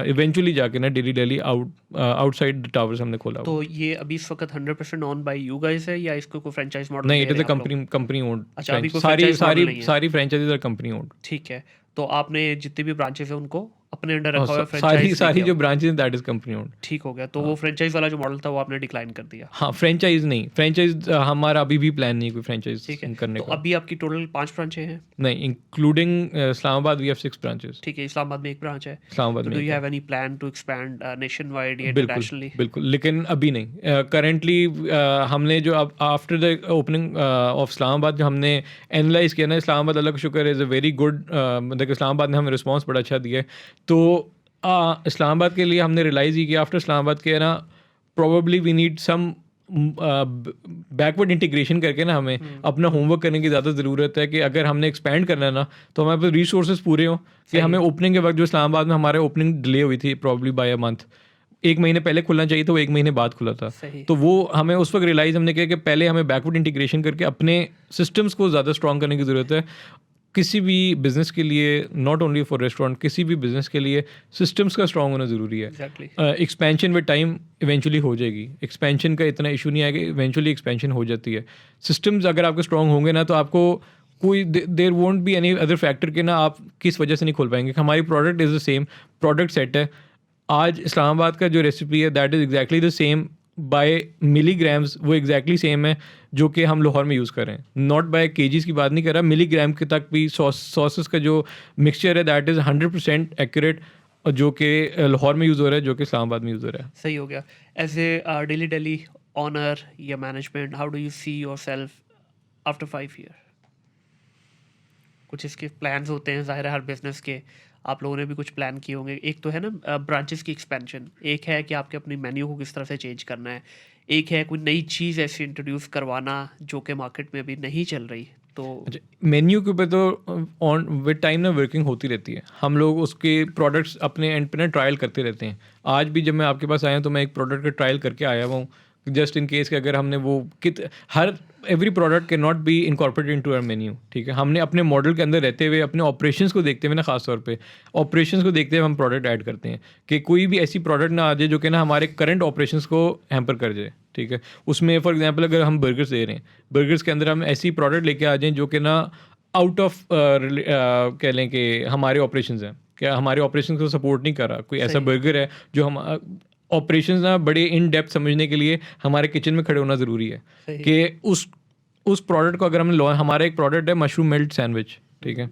इवेंचुअली जाके ना डेली आउटसाइड टावर्स हमने खोला. तो ये अभी इस वक्त 100% ऑन बाय यू गाइस है या इसको कोई फ्रेंचाइज मॉडल? नहीं, it is a company owned. अच्छा, अभी कोई सारी franchise model सारी नहीं है. सारी फ्रेंचाइजीज आर कंपनी ओन्ड. ठीक है, तो आपने जितने भी ब्रांचेस है उनको अपने अंडर रखा हुआ है, सारी फ्रेंचाइज सारी जो branches that is company owned. ठीक हो गया. तो वो फ्रेंचाइज वाला जो मॉडल था वो आपने डिक्लाइन कर दिया. हाँ, फ्रेंचाइज नहीं, फ्रेंचाइज हमारा अभी भी प्लान नहीं कोई फ्रेंचाइज ठीक है. करने तो का. अभी आपकी टोटल 5 ब्रांचें हैं? नहीं, including Islamabad we have 6 branches. ठीक है, इस्लामाबाद में एक ब्रांच है. इस्लामाबाद तो में डू एक यू है. Have any plan to expand nationwide या बिल्कुल इंटरनेशनली? बिल्कुल, लेकिन अभी नहीं. करंटली हमने जो अब after the opening of Islamabad जो हमने एनालाइज किया ना, इस्लामाबाद अल्लाह का शुक्र इज़ अ वेरी गुड, मतलब इस्लामाबाद ने हमें रिस्पॉन्स बड़ा अच्छा दिया है. तो इस्लामाबाद के लिए हमने रियलाइज़ ही किया आफ्टर इस्लामाबाद के ना, probably we need some backward integration करके ना हमें अपना होमवर्क करने की ज़्यादा ज़रूरत है कि अगर हमने एक्सपैंड करना है ना, तो हमारे पास रिसोर्सेज पूरे हों कि हमें ओपनिंग के वक्त, जो इस्लामाबाद में हमारे ओपनिंग डिले हुई थी प्रॉब्ली बाय अ मंथ, 1 महीने पहले खुलना चाहिए था, वो 1 महीने बाद खुला था. तो वो हमें उस वक्त रियलाइज़ हमने किया कि पहले हमें बैकवर्ड इंटीग्रेशन करके अपने सिस्टम्स को ज़्यादा स्ट्रॉन्ग करने की ज़रूरत है. किसी भी बिज़नेस के लिए, नॉट ओनली फॉर रेस्टोरेंट, किसी भी बिज़नेस के लिए सिस्टम्स का स्ट्रॉन्ग होना ज़रूरी है. एक्सपेंशन विद टाइम इवेंचुअली हो जाएगी. एक्सपेंशन का इतना इशू नहीं आएगा, इवेंचुअली एक्सपेंशन हो जाती है. सिस्टम्स अगर आपके स्ट्रॉन्ग होंगे ना, तो आपको कोई there won't be any other factor के ना आप किस वजह से नहीं खोल पाएंगे. हमारी product is the same, product set है. आज इस्लामाबाद का जो रेसिपी है that is exactly the same by milligrams, वो एग्जैक्टली सेम है जो कि हम लाहौर में यूज़ कर रहे हैं. नॉट बाय केजीज़ की बात नहीं कर रहा, मिलीग्राम के तक भी सॉसेस का जो मिक्सचर है दैट इज़ 100% एक्यूरेट, जो कि लाहौर में यूज़ हो रहा है, जो कि इस्लामाबाद में यूज़ हो रहा है. सही हो गया. एज ए डेली ऑनर या management, how do you see your self after 5 year? कुछ इसके प्लान्स होते हैं ज़ाहिर है हर बिजनेस के, आप लोगों ने भी कुछ प्लान किए होंगे. एक तो है ना ब्रांचेस की एक्सपेंशन, एक है कि आपके अपनी मेन्यू को किस तरह से चेंज करना है, एक है कोई नई चीज़ ऐसी इंट्रोड्यूस करवाना जो कि मार्केट में अभी नहीं चल रही. तो अच्छा, मेन्यू के ऊपर तो ऑन विद टाइम ना वर्किंग होती रहती है. हम लोग उसके प्रोडक्ट्स अपने एंड पे ना ट्रायल करते रहते हैं. आज भी जब मैं आपके पास आया हूँ तो मैं एक प्रोडक्ट का ट्रायल करके आया हुआ हूँ जस्ट इन केस कि अगर हमने वो हर every product can not be incorporated into our menu, ठीक है। हमने अपने मॉडल के अंदर रहते हुए, अपने ऑपरेशंस को देखते हुए ना, खास तौर पे ऑपरेशंस को देखते हुए हम प्रोडक्ट ऐड करते हैं कि कोई भी ऐसी प्रोडक्ट ना आ जाए जो कि ना हमारे करंट ऑपरेशंस को हैम्पर कर जाए, ठीक है। उसमें फॉर एग्जांपल अगर हम बर्गर्स दे रहे हैं, बर्गर्स के अंदर हम ऐसी प्रोडक्ट लेके आ जाएं जो कि ना आउट ऑफ कह लें कि हमारे ऑपरेशंस हैं, क्या हमारे ऑपरेशंस को सपोर्ट नहीं कर रहा, कोई ऐसा सही। बर्गर है जो हम ऑपरेशंस ना बड़े इन डेप्थ समझने के लिए हमारे किचन में खड़े होना ज़रूरी है सही। कि उस प्रोडक्ट को अगर हम हमारा एक प्रोडक्ट है मशरूम मेल्ट सैंडविच, ठीक है,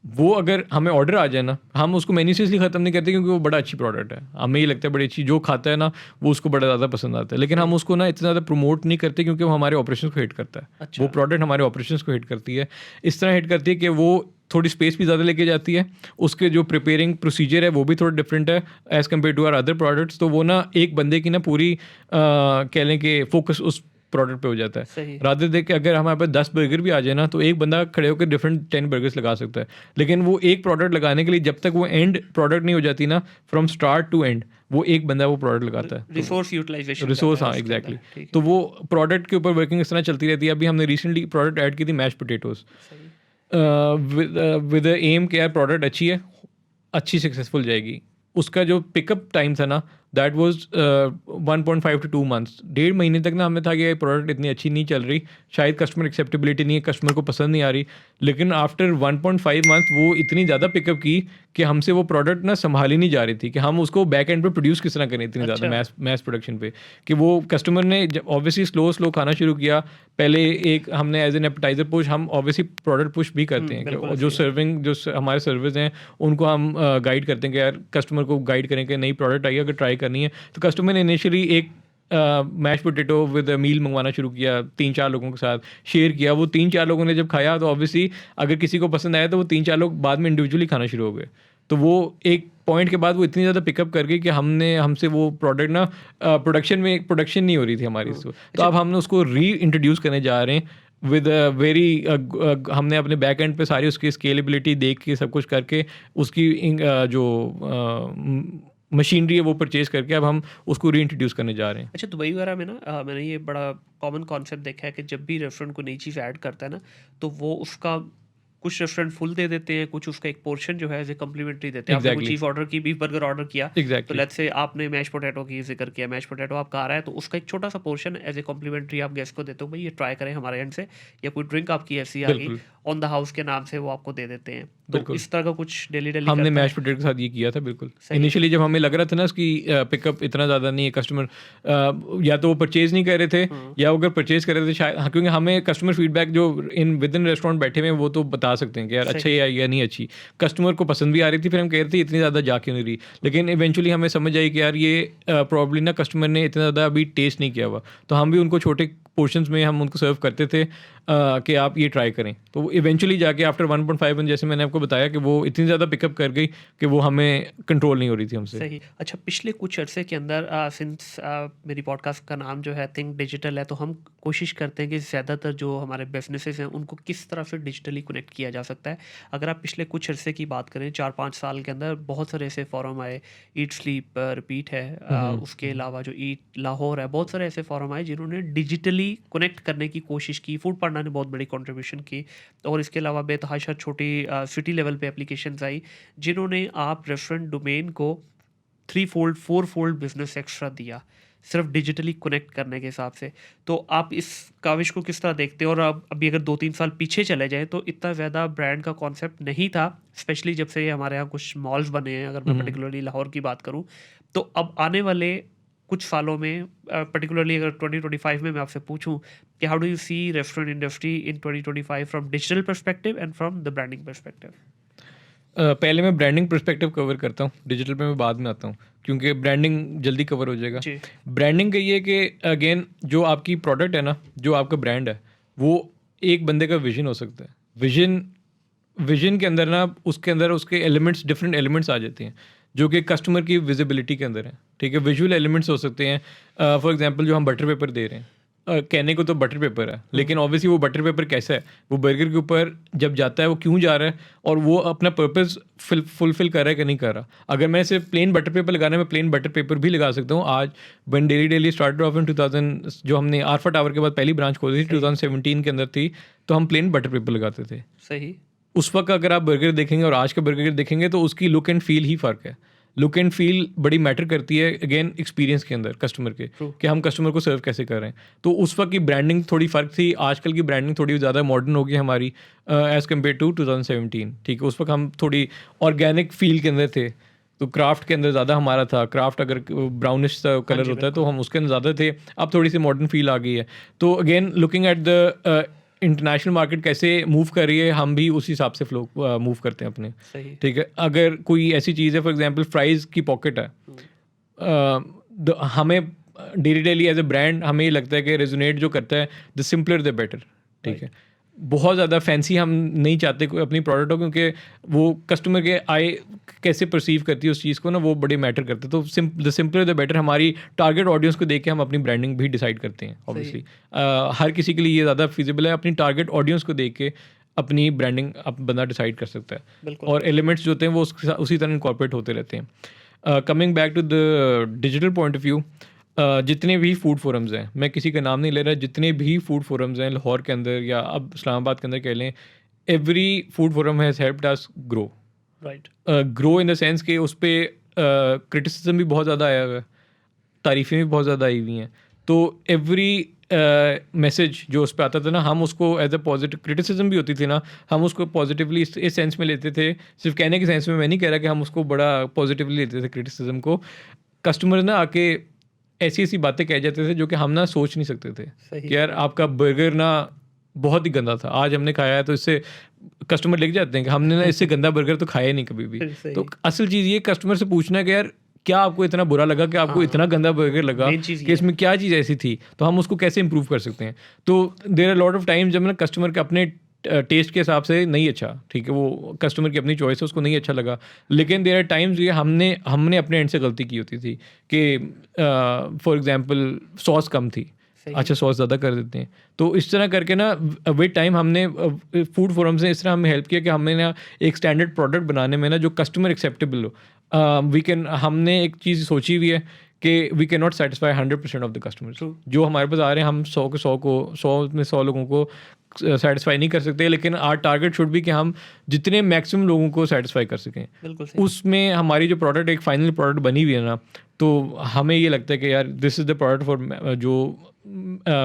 वो अगर हमें ऑर्डर आ जाए ना, हम उसको मेन्यू से इसलिए ख़त्म नहीं करते क्योंकि वो बड़ा अच्छी प्रोडक्ट है, हमें ये लगता है बड़ी अच्छी, जो खाता है ना वो उसको बड़ा ज़्यादा पसंद आता है, लेकिन हम उसको ना इतना ज़्यादा प्रमोट नहीं करते क्योंकि वो हमारे ऑपरेशन को हिट करता है। अच्छा। वो प्रोडक्ट हमारे ऑपरेशन को हिट करती है, इस तरह हिट करती है कि वो थोड़ी स्पेस भी ज़्यादा लेके जाती है, उसके जो प्रिपेयरिंग प्रोसीजर है वो भी थोड़ा डिफरेंट है as compare to our other products. तो वो ना एक बंदे की ना पूरी कह लें कि फोकस उस प्रोडक्ट पे हो जाता है। सही। रादर देख के अगर हमारे पास 10 बर्गर भी आ जाए ना, तो एक बंदा खड़े होकर डिफरेंट 10 बर्गर्स लगा सकता है, लेकिन वो एक प्रोडक्ट लगाने के लिए जब तक वो एंड प्रोडक्ट नहीं हो जाती ना, फ्रॉम स्टार्ट टू एंड, वो एक बंदा वो प्रोडक्ट लगाता है। Resource utilization. रिसोर्स, हाँ, एग्जैक्टली। तो वो प्रोडक्ट के ऊपर वर्किंग इस तरह चलती रहती है। अभी हमने रिसेंटली प्रोडक्ट ऐड की थी मैश पोटैटोज, विद एम के यार प्रोडक्ट अच्छी है, अच्छी सक्सेसफुल जाएगी। उसका जो पिकअप टाइम था ना, दैट वाज 1.5 to 2 months, 1.5 महीने तक ना हमें था कि ये प्रोडक्ट इतनी अच्छी नहीं चल रही, शायद कस्टमर एक्सेप्टेबिलिटी नहीं है, कस्टमर को पसंद नहीं आ रही। लेकिन आफ्टर 1.5 months वो इतनी ज़्यादा पिकअप की कि हमसे वो प्रोडक्ट ना संभाली नहीं जा रही थी कि हम उसको बैक एंड पे प्रोड्यूस किस तरह करें इतनी ज़्यादा मैस प्रोडक्शन पे, कि वो कस्टमर ने ऑब्वियसली स्लो खाना शुरू किया। पहले एक हमने एज एन एपेटाइजर पुश, हम ऑब्वियसली प्रोडक्ट पुश भी करते हैं कि जो सर्विंग जो हमारे सर्विस हैं उनको हम गाइड करते हैं कि यार कस्टमर को गाइड करें कि नई प्रोडक्ट आई है, अगर ट्राई करनी है। तो कस्टमर ने इनिशियली एक मैश पोटैटो विद मील मंगवाना शुरू किया, 3-4 लोगों के साथ शेयर किया। वो 3-4 लोगों ने जब खाया तो ऑब्वियसली अगर किसी को पसंद आया तो वो 3-4 लोग बाद में इंडिविजुअली खाना शुरू हो गए। तो वो एक पॉइंट के बाद वो इतनी ज़्यादा पिकअप कर गई कि हमसे वो प्रोडक्ट ना प्रोडक्शन नहीं हो रही थी हमारी। तो अब हमने उसको री इंट्रोड्यूस करने जा रहे हैं विद वेरी हमने अपने बैक एंड पे सारी उसकी स्केलेबिलिटी देख के सब कुछ करके उसकी जो मशीनरी है वो परचेज करके अब हम उसको री इंट्रोड्यूस करने जा रहे हैं। अच्छा, दुबई वगैरह में ना मैंने ये बड़ा कॉमन कॉन्सेप्ट देखा है कि जब भी रेस्टोरेंट को नई चीज़ ऐड करता है ना, तो वो उसका कुछ रेस्टोरेंट फुल दे देते हैं, कुछ उसका एक पोर्शन जो है एज ए कम्प्लीमेंट्री देते हैं। आपने कोई Exactly. चीज़ ऑर्डर की, बीफ बर्गर ऑर्डर किया, तो एग्जैक्टली, लेट्स से आपने मैश पोटैटो की जिक्र किया, मैश पोटैटो आपका आ रहा है, तो उसका एक छोटा सा पोर्शन एज ए कॉम्प्लीमेंट्री आप गेस्ट को देते हो, भाई ये ट्राई करें हमारे एंड से, या कोई ड्रिंक आपकी ऐसी आ गई बिल्कुल ऑन द हाउस के नाम से वो आपको दे देते हैं। तो बिल्कुल। इस तरह का कुछ डेली हमने करता मैश है। पोटैटो के साथ ये किया था, बिल्कुल। सही। इनिशियली जब हमें लग रहा था ना उसकी पिकअप इतना ज़्यादा नहीं है, कस्टमर या तो वो परचेज नहीं कर रहे थे, या अगर परचेज कर रहे थे शायद, हाँ, क्योंकि हमें कस्टमर फीडबैक जो विद इन रेस्टोरेंट बैठे हुए हैं वो तो बता सकते हैं कि यार अच्छा है या नहीं अच्छी। कस्टमर को पसंद भी आ रही थी, फिर हम कह रहे थे इतनी ज़्यादा जा क्यों नहीं रही, लेकिन इवेंचुअली हमें समझ आई कि यार ये प्रॉब्ली ना कस्टमर ने इतना ज़्यादा अभी टेस्ट नहीं किया हुआ, तो हम भी उनको छोटे पोर्शंस में हम उनको सर्व करते थे कि आप ये ट्राई करें। तो इवेंचुअली जाके आफ्टर 1.5 जैसे मैंने आपको बताया कि वो इतनी ज़्यादा पिकअप कर गई कि वो हमें कंट्रोल नहीं हो रही थी हमसे। सही। अच्छा, पिछले कुछ अरसे के अंदर सिंस मेरी पॉडकास्ट का नाम जो है थिंक डिजिटल है, तो हम कोशिश करते हैं कि ज़्यादातर जो हमारे बिजनेसेस हैं उनको किस तरह से डिजिटली कनेक्ट किया जा सकता है। अगर आप पिछले कुछ अरसे की बात करें, 4-5 साल के अंदर बहुत सारे ऐसे फोरम आए, ईट स्लीप रिपीट है, उसके अलावा जो ईट लाहौर है, बहुत सारे ऐसे फोरम आए जिन्होंने डिजिटली कनेक्ट करने की कोशिश की। फूड पांडा ने बहुत बड़ी कंट्रीब्यूशन की, और इसके अलावा बेतहाशा छोटी सिटी लेवल पे एप्लीकेशंस आई जिन्होंने आप रेस्टोरेंट डोमेन को 3-fold 4-fold बिजनेस एक्स्ट्रा दिया सिर्फ डिजिटली कनेक्ट करने के हिसाब से। तो आप इस काविश को किस तरह देखते हैं? और अब अभी अगर 2-3 साल पीछे चले जाएं तो इतना ज़्यादा ब्रांड का कॉन्सेप्ट नहीं था, स्पेशली जब से हमारे यहाँ कुछ मॉल्स बने हैं। अगर मैं पर्टिकुलरली लाहौर की बात करूँ, तो अब आने वाले कुछ सालों में, पर्टिकुलरली अगर 2025 में मैं आपसे पूछूं कि how do you see restaurant industry in 2025 from digital perspective and from the branding perspective? पहले मैं ब्रांडिंग पर्सपेक्टिव कवर करता हूँ, डिजिटल पे मैं बाद में आता हूँ क्योंकि ब्रांडिंग जल्दी कवर हो जाएगा। ब्रांडिंग का ये है कि अगेन जो आपकी प्रोडक्ट है ना, जो आपका ब्रांड है, वो एक बंदे का विजन हो सकता है। विजन के अंदर ना उसके अंदर उसके एलिमेंट्स, डिफरेंट एलिमेंट्स आ जाते हैं जो कि कस्टमर की विजिबिलिटी के अंदर है, ठीक है। विजुअल एलिमेंट्स हो सकते हैं, फॉर एग्जांपल जो हम बटर पेपर दे रहे हैं, कहने को तो बटर पेपर है, लेकिन ऑब्वियसली वो बटर पेपर कैसा है, वो बर्गर के ऊपर जब जाता है वो क्यों जा रहा है और वो अपना पर्पस फुलफिल कर रहा है कि नहीं कर रहा. अगर मैं सिर्फ प्लेन बटर पेपर लगाना है, मैं प्लेन बटर पेपर भी लगा सकता हूँ. आज one Daily Deli started off in 2000, जो हमने आरफा टावर के बाद पहली ब्रांच खोली थी 2017 के अंदर थी, तो हम प्लेन बटर पेपर लगाते थे. सही. उस वक्त अगर आप बर्गर देखेंगे और आज का बर्गर देखेंगे तो उसकी लुक एंड फील ही फ़र्क है. लुक एंड फील बड़ी मैटर करती है अगेन एक्सपीरियंस के अंदर कस्टमर के, कि हम कस्टमर को सर्व कैसे कर रहे हैं. तो उस वक्त की ब्रांडिंग थोड़ी फ़र्क थी, आजकल की ब्रांडिंग थोड़ी ज़्यादा मॉडर्न हो गई हमारी एज़ कम्पेयर टू 2017. ठीक है, उस वक्त हम थोड़ी ऑर्गेनिक फील के अंदर थे, तो क्राफ्ट के अंदर ज़्यादा हमारा था. क्राफ्ट अगर ब्राउनिश सा कलर होता है तो हम उसके अंदर ज़्यादा थे. अब थोड़ी सी मॉडर्न फील आ गई है. तो again looking at the international market कैसे मूव कर रही है, हम भी उसी हिसाब से फ्लो मूव करते हैं अपने. ठीक है, अगर कोई ऐसी चीज़ है फॉर एग्जांपल फ्राइज़ की पॉकेट है, हमें Daily Daily as a brand हमें ये लगता है कि रेजोनेट जो करता है, द सिंपलर द बेटर. ठीक है, बहुत ज़्यादा फैंसी हम नहीं चाहते कोई अपनी प्रोडक्ट हो, क्योंकि वो कस्टमर के आई कैसे परसीव करती है उस चीज़ को ना, वो बड़े मैटर करते हैं. तो द सिंपलर द बेटर हमारी टारगेट ऑडियंस को देख के हम अपनी ब्रांडिंग भी डिसाइड करते हैं. ऑब्वियसली हर किसी के लिए ये ज़्यादा फिजिबल है, अपनी टारगेट ऑडियंस को देख के अपनी ब्रांडिंग बंदा डिसाइड कर सकता है. और एलिमेंट्स जो होते हैं वो उसी तरह इंकॉर्पोरेट होते रहते हैं. Coming back to the digital point of view, जितने भी फूड फोरम्स हैं, मैं किसी का नाम नहीं ले रहा, जितने भी फूड फोरम्स हैं लाहौर के अंदर या अब इस्लामाबाद के अंदर कह लें, every food forum has helped us grow. Right. Grow in the sense कि उस पर क्रिटिसिज्म भी बहुत ज़्यादा आया हुआ है, तारीफ़ें भी बहुत ज़्यादा आई हुई हैं. तो एवरी मैसेज जो उस पर आता था ना, हम उसको एज अ पॉजिटिव, क्रिटिसिज्म भी होती थी ना, हम उसको पॉजिटिवली इस सेंस में लेते थे. सिर्फ कहने के सेंस में मैं नहीं कह रहा कि हम उसको बड़ा पॉजिटिवली लेते थे क्रिटिसिज्म को. कस्टमर ना आके ऐसी ऐसी बातें कह जाते थे जो कि हम ना सोच नहीं सकते थे कि यार आपका बर्गर ना बहुत ही गंदा था, आज हमने खाया है. तो इससे कस्टमर लिख जाते हैं कि हमने ना इससे गंदा बर्गर तो खाया नहीं कभी भी. तो असल चीज़ ये कस्टमर से पूछना है कि यार क्या आपको इतना बुरा लगा, कि आपको इतना गंदा बर्गर लगा, कि इसमें क्या चीज़ ऐसी थी, तो हम उसको कैसे इंप्रूव कर सकते हैं. तो there are lot of time जब ना कस्टमर के अपने टेस्ट के हिसाब से नहीं अच्छा, ठीक है, वो कस्टमर की अपनी चॉइस है, उसको नहीं अच्छा लगा. लेकिन देयर आर टाइम्स ये हमने अपने एंड से गलती की होती थी कि फॉर एग्जांपल सॉस कम थी, अच्छा सॉस ज़्यादा कर देते हैं. तो इस तरह करके ना विद टाइम हमने फूड फोरम से इस तरह हमें हेल्प किया कि हमने ना एक स्टैंडर्ड प्रोडक्ट बनाने में ना जो कस्टमर एक्सेप्टेबल हो. हमने एक चीज़ सोची हुई है कि we can not satisfy 100% of the customers. जो हमारे पास आ रहे हैं, हम 100 में 100 लोगों को सेटिस्फाई नहीं कर सकते, लेकिन आर टारगेट शुड भी कि हम जितने मैक्सिमम लोगों को सेटिस्फाई कर सकें. उसमें हमारी जो प्रोडक्ट एक फाइनल प्रोडक्ट बनी हुई है ना, तो हमें ये लगता है कि यार this is the product for जो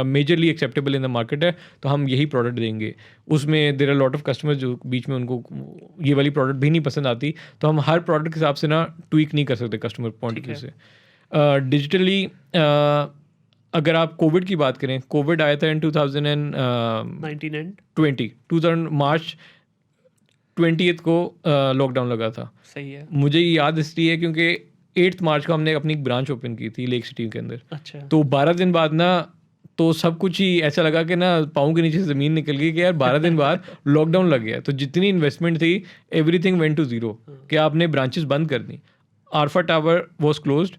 majorly acceptable in the market है, तो हम यही प्रोडक्ट देंगे. उसमें there are lot of customers जो बीच में उनको ये वाली प्रोडक्ट भी नहीं पसंद आती, तो हम हर प्रोडक्ट के हिसाब से ना ट्वीक नहीं कर सकते कस्टमर पॉइंट ऑफ व्यू से. डिजिटली अगर आप कोविड की बात करें, कोविड आया था इन 2020 मार्च 20th को लॉकडाउन लगा था. सही है. मुझे याद इसलिए है क्योंकि 8 मार्च को हमने अपनी एक ब्रांच ओपन की थी लेक सिटी के अंदर. अच्छा. तो 12 दिन बाद ना तो सब कुछ ही ऐसा लगा कि ना पाँव के नीचे से ज़मीन निकल गई कि यार 12 दिन बाद लॉकडाउन लग गया. तो जितनी इन्वेस्टमेंट थी एवरीथिंग वेंट टू ज़ीरो, कि आपने ब्रांचेस बंद कर दी. Arfa tower was closed,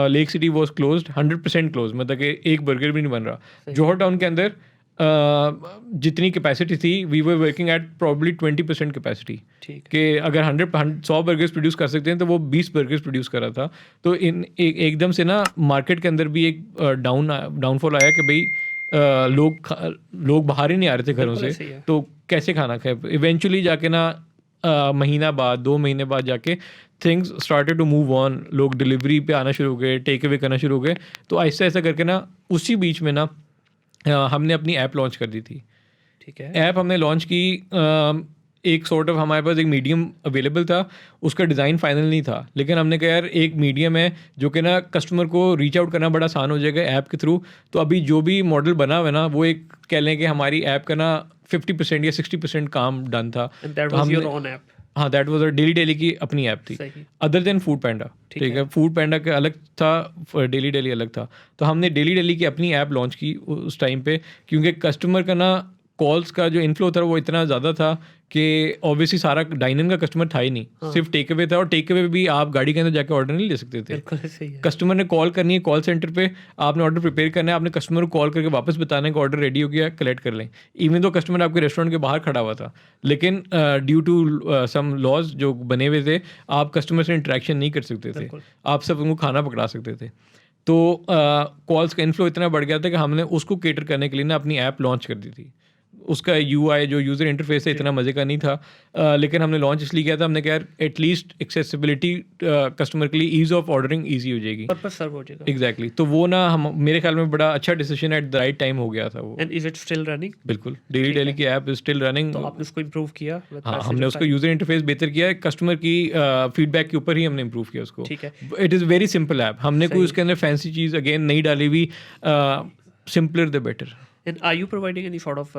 lake city was closed, 100% close, मतलब कि एक बर्गर भी नहीं बन रहा. जौहर टाउन के अंदर जितनी कैपेसिटी थी, we were working at probably 20% capacity, कि अगर 100 बर्गर्स प्रोड्यूस कर सकते हैं तो वो 20 बर्गर्स प्रोड्यूस कर रहा था. तो एकदम से ना मार्केट के अंदर भी एक डाउनफॉल आया कि भाई लोग बाहर ही नहीं आ रहे थे घरों से, तो कैसे खाना खाए. इवेंचुअली जाके ना महीना बाद 2 महीने बाद जाके things started to move on. लोग डिलीवरी पे आना शुरू हो गए, टेक अवे करना शुरू हो गए. तो ऐसा ऐसा करके ना उसी बीच में ना हमने अपनी ऐप लॉन्च कर दी थी. ठीक है. ऐप हमने लॉन्च की, एक सॉर्ट ऑफ हमारे पास एक मीडियम अवेलेबल था, उसका डिज़ाइन फाइनल नहीं था, लेकिन हमने कहा यार एक मीडियम है जो कि ना कस्टमर को रीच आउट करना बड़ा आसान हो जाएगा ऐप के थ्रू. तो अभी जो भी मॉडल बना हुआ है ना, वो एक कह लें कि हमारी ऐप का ना 50% या 60% काम डन था. हाँ, दैट वाज डेली डेली की अपनी ऐप थी, अदर देन फूड पैंडा. ठीक है, फूड पैंडा का अलग था, डेली डेली अलग था. तो हमने डेली डेली की अपनी ऐप लॉन्च की उस टाइम पे, क्योंकि कस्टमर का ना कॉल्स का जो इनफ्लो था वो इतना ज़्यादा था कि ऑब्वियसली सारा डाइन का कस्टमर था ही नहीं, सिर्फ टेक अवे था, और टेक अवे भी आप गाड़ी के अंदर जाके ऑर्डर नहीं ले सकते थे। बिल्कुल सही है। कस्टमर ने कॉल करनी है कॉल सेंटर पे, आपने ऑर्डर प्रिपेयर करना है, आपने कस्टमर को कॉल करके वापस बताना है कि ऑर्डर रेडी हो गया, कलेक्ट कर लें। इवन तो कस्टमर आपके रेस्टोरेंट के बाहर खड़ा हुआ था, लेकिन ड्यू टू सम लॉज जो बने हुए थे, आप कस्टमर से इंटरेक्शन नहीं कर सकते थे, बिल्कुल। आप सब उनको खाना पकड़ा सकते थे। तो कॉल्स का इनफ्लो इतना बढ़ गया था कि हमने उसको केटर करने के लिए ना अपनी ऐप लॉन्च कर दी थी। उसका यूआई जो यूज़र इंटरफेस है इतना मज़े का नहीं था, लेकिन हमने लॉन्च इसलिए किया था, हमने कहा एटलीस्ट एक्सेसिबिलिटी कस्टमर के लिए, ईज़ ऑफ ऑर्डरिंग ईजी हो जाएगी। पर्पस सर्व हो जाएगा। एग्जैक्टली तो वो ना हम मेरे ख्याल में बड़ा अच्छा decision at the right time हो गया था वो। And is it still running? बिल्कुल, डेली डेली की ऐप इज स्टिल रनिंग। तो आपने उसको इम्प्रूव किया with हाँ, message हमने उसका reply? यूज़र इंटरफेस बेहतर किया है, कस्टमर की फीडबैक के ऊपर ही हमने इम्प्रूव किया उसको। ठीक है। It is very simple app, हमने कोई सही उसके अंदर फैंसी चीज़ अगेन नहीं डाली हुई, simpler the better. And are you providing any sort of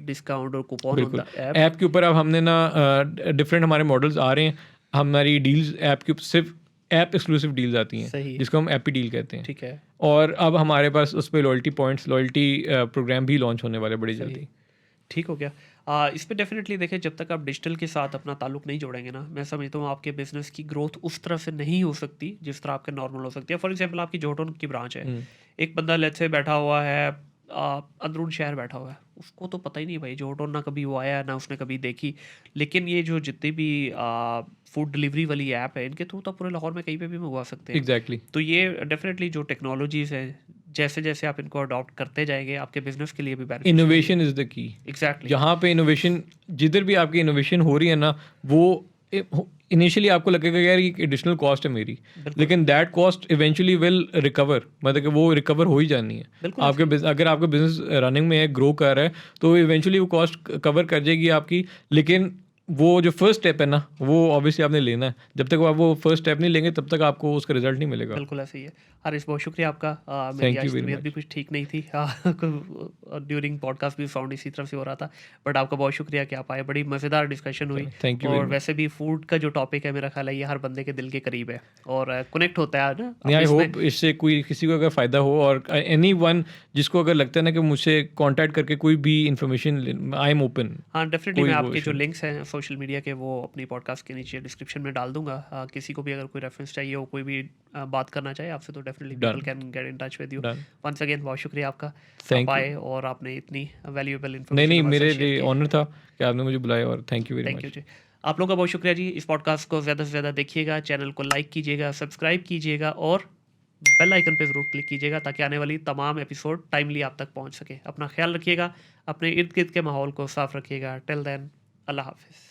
discount or coupon on बिल्कुल, the app? ऐप के ऊपर अब हमने ना डिफरेंट हमारे मॉडल्स आ रहे हैं, हमारी डील्स ऐप के सिर्फ ऐप एक्सक्लूसिव डील्स आती हैं, सही। जिसको हम एपी डील कहते हैं। ठीक है। और अब हमारे पास उस पर लॉयल्टी पॉइंट्स, लॉयल्टी प्रोग्राम भी लॉन्च होने वाले बड़ी जल्दी। ठीक हो गया। इस पे डेफिनेटली देखें, जब तक आप डिजिटल के साथ अपना ताल्लुक नहीं जोड़ेंगे ना, मैं समझता हूँ आपके बिजनेस की ग्रोथ उस तरह से नहीं हो सकती जिस तरह आपके नॉर्मल हो सकती है। फॉर एग्जांपल आपकी जोटोन की ब्रांच है, एक बंदा लेट्स से बैठा हुआ है, अंदरून शहर बैठा हुआ है, उसको तो पता ही नहीं भाई जोटोन, ना कभी वो आया ना उसने कभी देखी। लेकिन ये जो जितनी भी फूड डिलीवरी वाली ऐप है, इनके थ्रू तो पूरे लाहौर में कहीं पे भी मंगवा सकते हैं। एग्जैक्टली। तो ये डेफिनेटली जो टेक्नोलॉजीज हैं, जैसे जैसे आप इनको अडॉप्ट करते जाएंगे, आपके बिजनेस के लिए भी benefit. Innovation is the key. Exactly. जहाँ पे इनोवेशन, जिधर भी आपकी इनोवेशन हो रही है ना, वो इनिशियली आपको लगेगा यार ये एडिशनल कॉस्ट है मेरी, लेकिन that cost eventually will recover, मतलब कि वो रिकवर हो ही जानी है। बिल्कुल आपके अगर आपका बिजनेस रनिंग में है, ग्रो कर रहा है, तो इवेंचुअली वो कॉस्ट कवर कर जाएगी आपकी। लेकिन वो जो फर्स्ट स्टेप है ना, वो ऑब्वियसली आपने लेना है। जब तक आप वो फर्स्ट स्टेप नहीं लेंगे, तब तक आपको उसका रिजल्ट नहीं मिलेगा। बिल्कुल ऐसे ही है। हारिस, बहुत शुक्रिया आपका। मेरी Thank you आज very तबीयत much. भी कुछ ठीक नहीं थी, ड्यूरिंग पॉडकास्ट भी साउंड इसी तरफ से हो रहा था, बट आपका बहुत शुक्रिया कि आप आए। बड़ी मज़ेदार डिस्कशन हुई। Thank you very और much. वैसे भी फूड का जो टॉपिक है, मेरा ख्याल है ये हर बंदे के दिल के करीब है और कनेक्ट होता है ना। नहीं, आई अब इसमें- होप इससे कोई किसी को अगर फ़ायदा हो, और एनी वन जिसको अगर लगता है ना कि मुझसे कांटेक्ट करके कोई भी इंफॉर्मेशन, आई एम ओपन। हाँ डेफिनेटली, कोई मैं वो आपके जो issue लिंक्स हैं सोशल मीडिया के, वो अपनी पॉडकास्ट के नीचे डिस्क्रिप्शन में डाल दूंगा। किसी को भी अगर कोई रेफरेंस चाहिए हो, कोई भी बात करना चाहे आपसे, तो definitely people can get in touch with you. Done. Once again बहुत शुक्रिया आपका, Thank आप you. आए और आपने इतनी वैल्यूएबल नहीं इन्फॉर्मेशन नहीं, मेरे लिए ऑनर था कि आपने मुझे बुलाया, और thank you very thank you much. जी। आप लोगों का बहुत शुक्रिया जी। इस पॉडकास्ट को ज़्यादा से ज़्यादा देखिएगा, चैनल को लाइक कीजिएगा, सब्सक्राइब कीजिएगा और बेल आइकन पे ज़रूर क्लिक कीजिएगा, ताकि आने वाली तमाम एपिसोड टाइमली आप तक पहुंच सके। अपना ख्याल रखिएगा, अपने इर्द गिर्द के माहौल को साफ रखिएगा। टिल देन, अल्लाह हाफिज़।